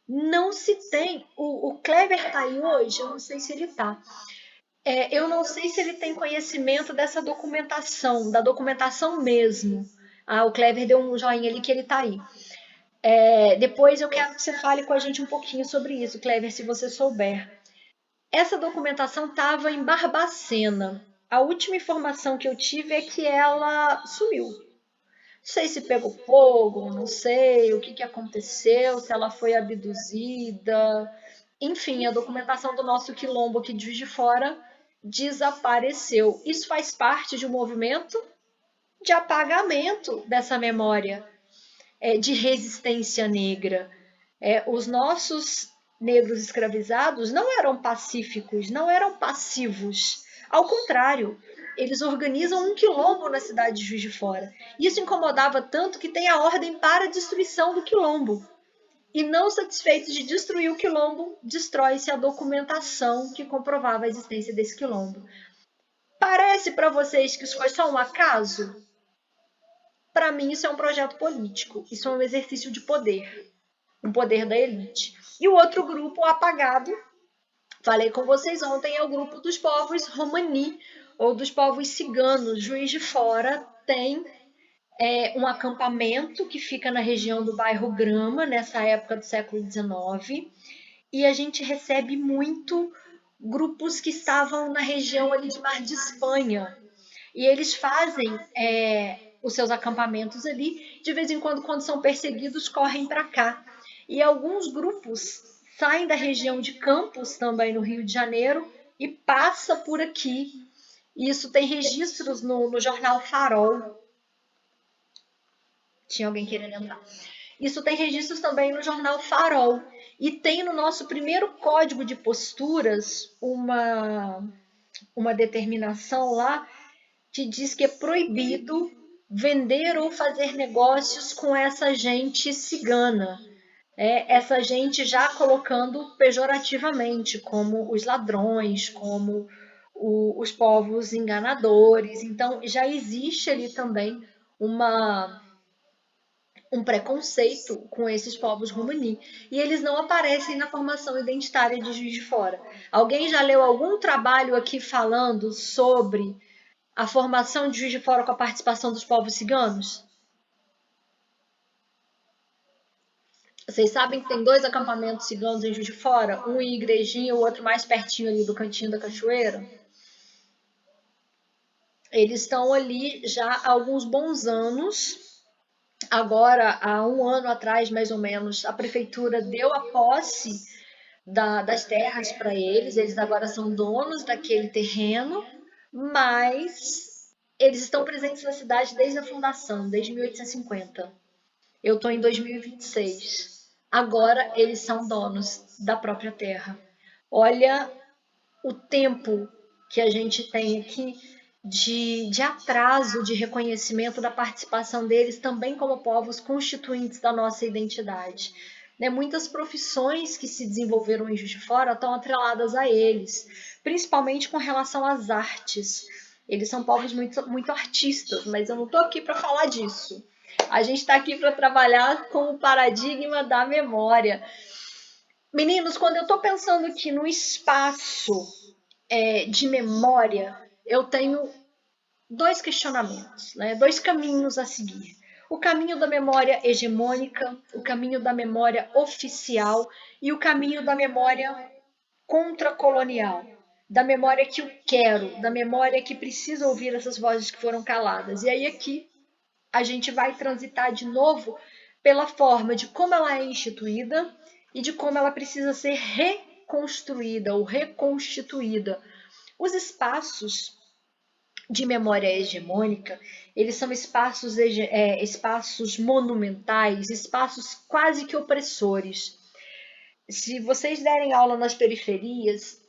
Não se tem. O Kleber está aí hoje? Eu não sei se ele está. Eu não sei se ele tem conhecimento dessa documentação, da documentação mesmo. Ah, o Kleber deu um joinha ali que ele está aí. Depois eu quero que você fale com a gente um pouquinho sobre isso, Kleber, se você souber. Essa documentação estava em Barbacena. A última informação que eu tive é que ela sumiu. Não sei se pegou fogo, não sei o que aconteceu, se ela foi abduzida. Enfim, a documentação do nosso quilombo aqui de Juiz de Fora desapareceu. Isso faz parte de um movimento de apagamento dessa memória, de resistência negra. Os nossos negros escravizados não eram pacíficos, não eram passivos. Ao contrário, eles organizam um quilombo na cidade de Juiz de Fora. Isso incomodava tanto que tem a ordem para a destruição do quilombo. E não satisfeitos de destruir o quilombo, destrói-se a documentação que comprovava a existência desse quilombo. Parece para vocês que isso foi só um acaso? Para mim, isso é um projeto político, isso é um exercício de poder, um poder da elite. E o outro grupo apagado, falei com vocês ontem, é o grupo dos povos romani, ou dos povos ciganos. Juiz de Fora tem um acampamento que fica na região do bairro Grama, nessa época do século XIX, e a gente recebe muito grupos que estavam na região ali de Mar de Espanha, e eles fazem os seus acampamentos ali, de vez em quando são perseguidos, correm para cá. E alguns grupos saem da região de Campos, também no Rio de Janeiro, e passa por aqui. Isso tem registros no jornal Farol. Tinha alguém querendo entrar. Isso tem registros também no jornal Farol. E tem no nosso primeiro código de posturas uma determinação lá que diz que é proibido vender ou fazer negócios com essa gente cigana. Essa gente já colocando pejorativamente, como os ladrões, como os povos enganadores. Então, já existe ali também um preconceito com esses povos romani. E eles não aparecem na formação identitária de Juiz de Fora. Alguém já leu algum trabalho aqui falando sobre a formação de Juiz de Fora com a participação dos povos ciganos? Vocês sabem que tem 2 acampamentos ciganos em Juiz de Fora? Um em Igrejinha e o outro mais pertinho ali do Cantinho da Cachoeira? Eles estão ali já há alguns bons anos. Agora, há um ano atrás, mais ou menos, a prefeitura deu a posse das terras para eles. Eles agora são donos daquele terreno, mas eles estão presentes na cidade desde a fundação, desde 1850. Eu estou em 2026. Agora eles são donos da própria terra. Olha o tempo que a gente tem aqui de atraso de reconhecimento da participação deles também como povos constituintes da nossa identidade. Muitas profissões que se desenvolveram em Juiz de Fora estão atreladas a eles, principalmente com relação às artes. Eles são povos muito, muito artistas, mas eu não estou aqui para falar disso. A gente está aqui para trabalhar com o paradigma da memória. Meninos, quando eu estou pensando aqui no espaço de memória, eu tenho dois questionamentos, né? Dois caminhos a seguir. O caminho da memória hegemônica, o caminho da memória oficial e o caminho da memória contracolonial, da memória que eu quero, da memória que precisa ouvir essas vozes que foram caladas. E aí aqui a gente vai transitar de novo pela forma de como ela é instituída e de como ela precisa ser reconstruída ou reconstituída. Os espaços de memória hegemônica, eles são espaços, espaços monumentais, espaços quase que opressores. Se vocês derem aula nas periferias,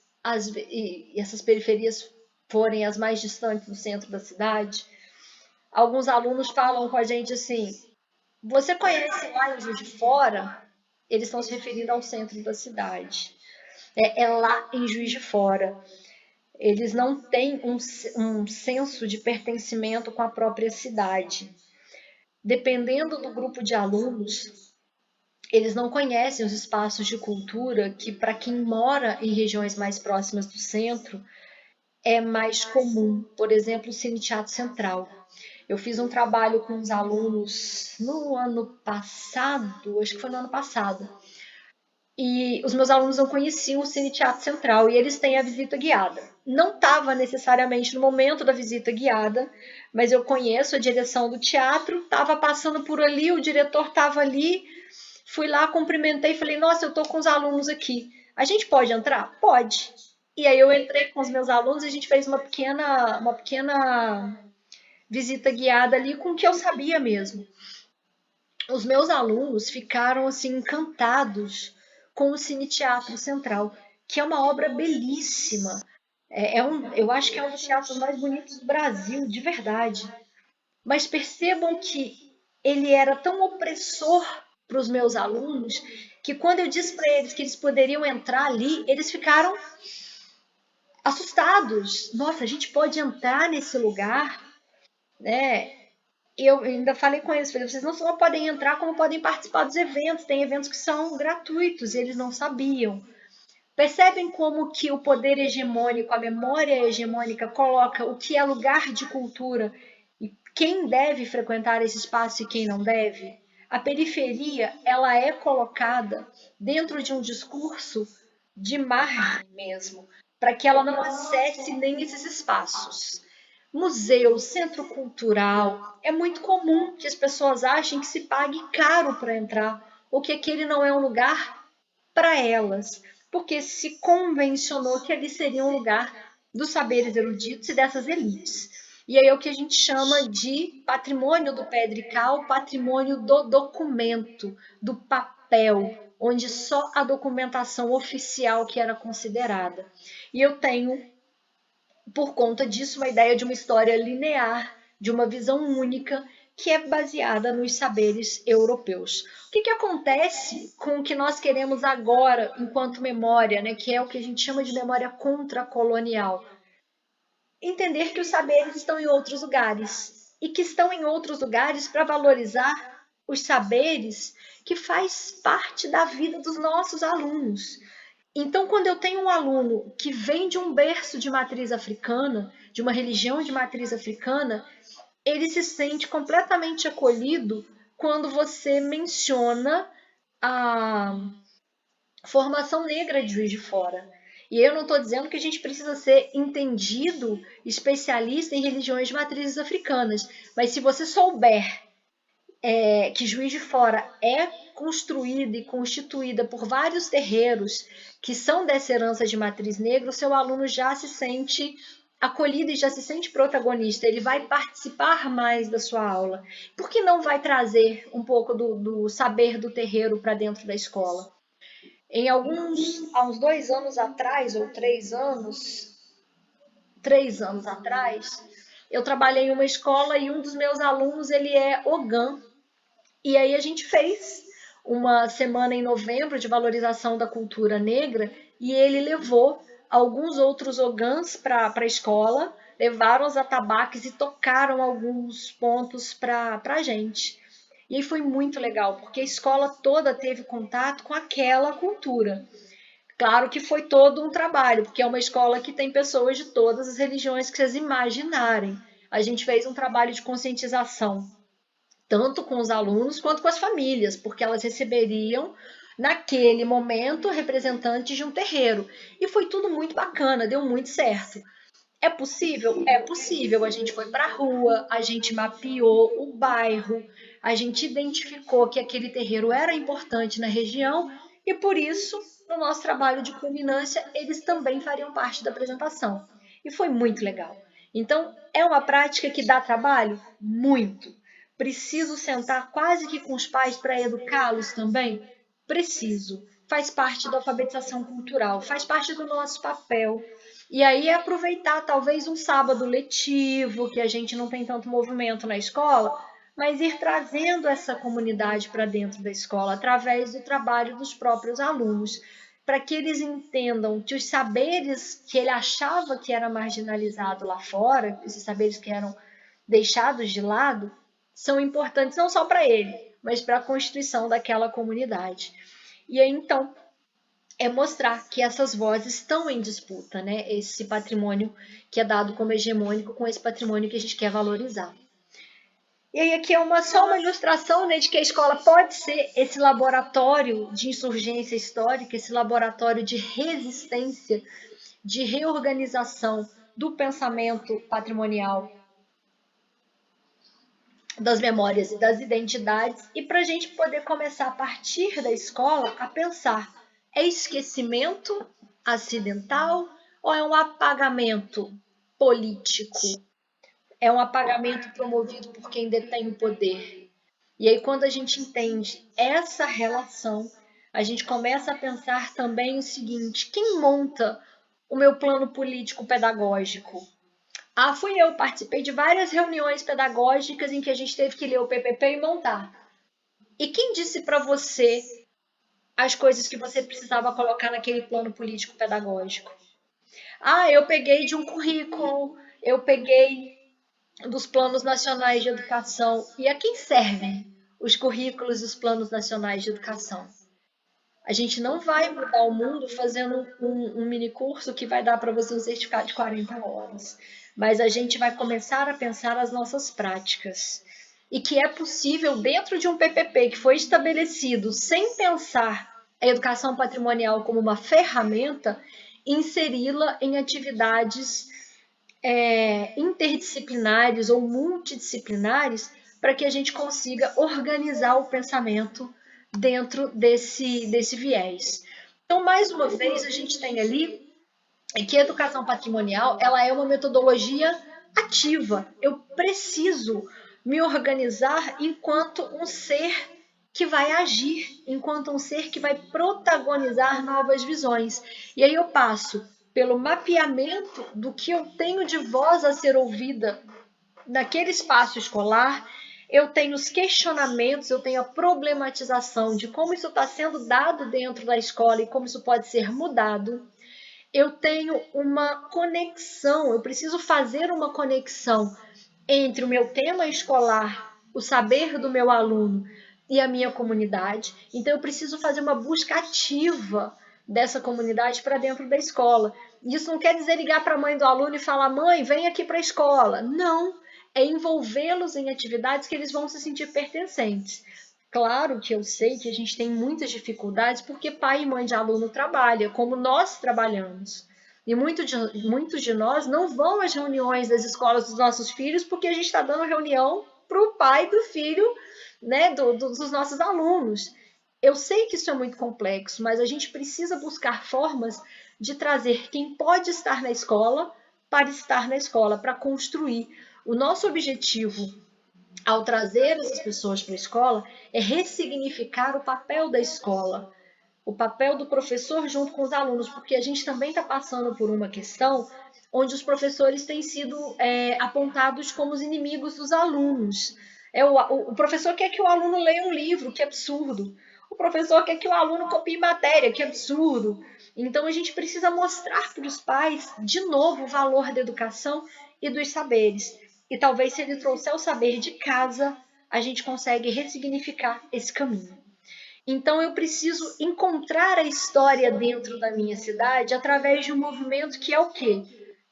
e essas periferias forem as mais distantes do centro da cidade, alguns alunos falam com a gente assim: você conhece lá em Juiz de Fora? Eles estão se referindo ao centro da cidade. É lá em Juiz de Fora. Eles não têm um senso de pertencimento com a própria cidade. Dependendo do grupo de alunos, eles não conhecem os espaços de cultura que, para quem mora em regiões mais próximas do centro, é mais comum. Por exemplo, o Cine Teatro Central. Eu fiz um trabalho com os alunos no ano passado, acho que foi no ano passado, e os meus alunos não conheciam o Cine Teatro Central e eles têm a visita guiada. Não estava necessariamente no momento da visita guiada, mas eu conheço a direção do teatro, estava passando por ali, o diretor estava ali, fui lá, cumprimentei e falei: nossa, eu estou com os alunos aqui, a gente pode entrar? Pode. E aí eu entrei com os meus alunos e a gente fez uma pequena visita guiada ali com o que eu sabia mesmo. Os meus alunos ficaram assim encantados com o Cine Teatro Central, que é uma obra belíssima. Eu acho que é um dos teatros mais bonitos do Brasil, de verdade. Mas percebam que ele era tão opressor para os meus alunos que quando eu disse para eles que eles poderiam entrar ali, eles ficaram assustados. Nossa, a gente pode entrar nesse lugar, né? Eu ainda falei com eles, falei, vocês não só podem entrar, como podem participar dos eventos. Tem eventos que são gratuitos e eles não sabiam. Percebem como que o poder hegemônico, a memória hegemônica coloca o que é lugar de cultura e quem deve frequentar esse espaço e quem não deve? A periferia, ela é colocada dentro de um discurso de margem mesmo, para que ela não acesse nem esses espaços. Museu, centro cultural, é muito comum que as pessoas achem que se pague caro para entrar, ou que aquele não é um lugar para elas, porque se convencionou que ali seria um lugar dos saberes eruditos e dessas elites. E aí é o que a gente chama de patrimônio do pedrical, patrimônio do documento, do papel, onde só a documentação oficial que era considerada. E eu tenho, por conta disso, uma ideia de uma história linear, de uma visão única, que é baseada nos saberes europeus. O que acontece com o que nós queremos agora enquanto memória, né, que é o que a gente chama de memória contracolonial? Entender que os saberes estão em outros lugares e que estão em outros lugares para valorizar os saberes que faz parte da vida dos nossos alunos. Então, quando eu tenho um aluno que vem de um berço de matriz africana, de uma religião de matriz africana, ele se sente completamente acolhido quando você menciona a formação negra de Juiz de Fora. E eu não estou dizendo que a gente precisa ser entendido, especialista em religiões de matrizes africanas, mas se você souber que Juiz de Fora é construída e constituída por vários terreiros que são dessa herança de matriz negra, o seu aluno já se sente acolhido e já se sente protagonista, ele vai participar mais da sua aula. Por que não vai trazer um pouco do saber do terreiro para dentro da escola? Há uns 2 anos atrás, ou 3 anos atrás, eu trabalhei em uma escola e um dos meus alunos, ele é Ogã. E aí a gente fez uma semana em novembro de valorização da cultura negra e ele levou alguns outros ogãs para a escola, levaram os atabaques e tocaram alguns pontos para a gente. E foi muito legal, porque a escola toda teve contato com aquela cultura. Claro que foi todo um trabalho, porque é uma escola que tem pessoas de todas as religiões que vocês imaginarem. A gente fez um trabalho de conscientização, tanto com os alunos quanto com as famílias, porque elas receberiam, naquele momento, representantes de um terreiro. E foi tudo muito bacana, deu muito certo. É possível? É possível. A gente foi para a rua, a gente mapeou o bairro, a gente identificou que aquele terreiro era importante na região e, por isso, no nosso trabalho de culminância, eles também fariam parte da apresentação. E foi muito legal. Então, é uma prática que dá trabalho? Muito. Preciso sentar quase que com os pais para educá-los também? Preciso. Faz parte da alfabetização cultural, faz parte do nosso papel. E aí é aproveitar talvez um sábado letivo, que a gente não tem tanto movimento na escola, mas ir trazendo essa comunidade para dentro da escola através do trabalho dos próprios alunos, para que eles entendam que os saberes que ele achava que era marginalizado lá fora, esses saberes que eram deixados de lado, são importantes não só para ele, mas para a constituição daquela comunidade. E aí então é mostrar que essas vozes estão em disputa, né? Esse patrimônio que é dado como hegemônico com esse patrimônio que a gente quer valorizar. E aí aqui é só uma ilustração, né, de que a escola pode ser esse laboratório de insurgência histórica, esse laboratório de resistência, de reorganização do pensamento patrimonial, das memórias e das identidades, e para a gente poder começar a partir da escola a pensar: é esquecimento acidental ou é um apagamento político? É um apagamento promovido por quem detém o poder? E aí, quando a gente entende essa relação, a gente começa a pensar também o seguinte: quem monta o meu plano político pedagógico? Ah, fui eu, participei de várias reuniões pedagógicas em que a gente teve que ler o PPP e montar. E quem disse para você as coisas que você precisava colocar naquele plano político pedagógico? Ah, eu peguei de um currículo, eu peguei dos planos nacionais de educação. E a quem servem os currículos e os planos nacionais de educação? A gente não vai mudar o mundo fazendo um mini curso que vai dar para você um certificado de 40 horas. Mas a gente vai começar a pensar as nossas práticas. E que é possível, dentro de um PPP que foi estabelecido, sem pensar a educação patrimonial como uma ferramenta, inseri-la em atividades interdisciplinares ou multidisciplinares para que a gente consiga organizar o pensamento dentro desse viés. Então, mais uma vez, a gente tem ali que a educação patrimonial ela é uma metodologia ativa. Eu preciso me organizar enquanto um ser que vai agir, enquanto um ser que vai protagonizar novas visões. E aí eu passo pelo mapeamento do que eu tenho de voz a ser ouvida naquele espaço escolar, eu tenho os questionamentos, eu tenho a problematização de como isso está sendo dado dentro da escola e como isso pode ser mudado. Eu tenho uma conexão, eu preciso fazer uma conexão entre o meu tema escolar, o saber do meu aluno e a minha comunidade. Então, eu preciso fazer uma busca ativa dessa comunidade para dentro da escola. Isso não quer dizer ligar para a mãe do aluno e falar: mãe, vem aqui para a escola. Não, é envolvê-los em atividades que eles vão se sentir pertencentes. Claro que eu sei que a gente tem muitas dificuldades porque pai e mãe de aluno trabalham, como nós trabalhamos. E muitos de nós não vão às reuniões das escolas dos nossos filhos porque a gente está dando reunião para o pai do filho, né, dos nossos alunos. Eu sei que isso é muito complexo, mas a gente precisa buscar formas de trazer quem pode estar na escola para estar na escola, para construir. O nosso objetivo ao trazer essas pessoas para a escola é ressignificar o papel da escola, o papel do professor junto com os alunos, porque a gente também está passando por uma questão onde os professores têm sido apontados como os inimigos dos alunos. O professor quer que o aluno leia um livro, que absurdo. O professor quer que o aluno copie matéria, que absurdo. Então a gente precisa mostrar para os pais, de novo, o valor da educação e dos saberes. E talvez se ele trouxer o saber de casa, a gente consegue ressignificar esse caminho. Então eu preciso encontrar a história dentro da minha cidade através de um movimento que é o quê?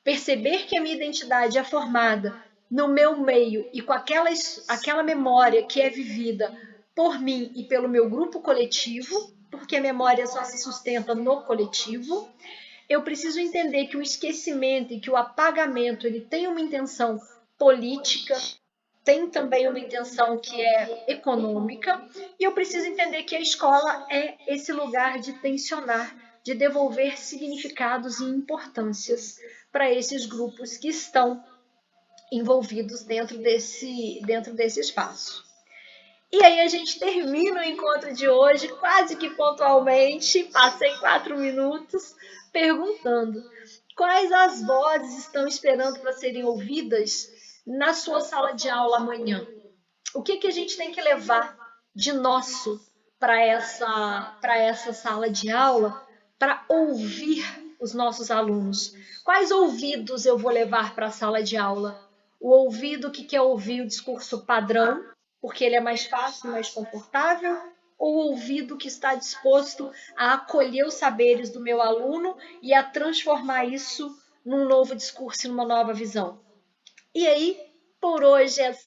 Perceber que a minha identidade é formada no meu meio e com aquela memória que é vivida por mim e pelo meu grupo coletivo, porque a memória só se sustenta no coletivo. Eu preciso entender que o esquecimento e que o apagamento ele tem uma intenção política, tem também uma intenção que é econômica, e eu preciso entender que a escola é esse lugar de tensionar, de devolver significados e importâncias para esses grupos que estão envolvidos dentro desse espaço. E aí a gente termina o encontro de hoje quase que pontualmente, passei 4 minutos, perguntando quais as vozes estão esperando para serem ouvidas na sua sala de aula amanhã. O que a gente tem que levar de nosso para essa sala de aula para ouvir os nossos alunos? Quais ouvidos eu vou levar para a sala de aula? O ouvido que quer ouvir o discurso padrão, porque ele é mais fácil, mais confortável, ou o ouvido que está disposto a acolher os saberes do meu aluno e a transformar isso num novo discurso e numa nova visão? E aí, por hoje é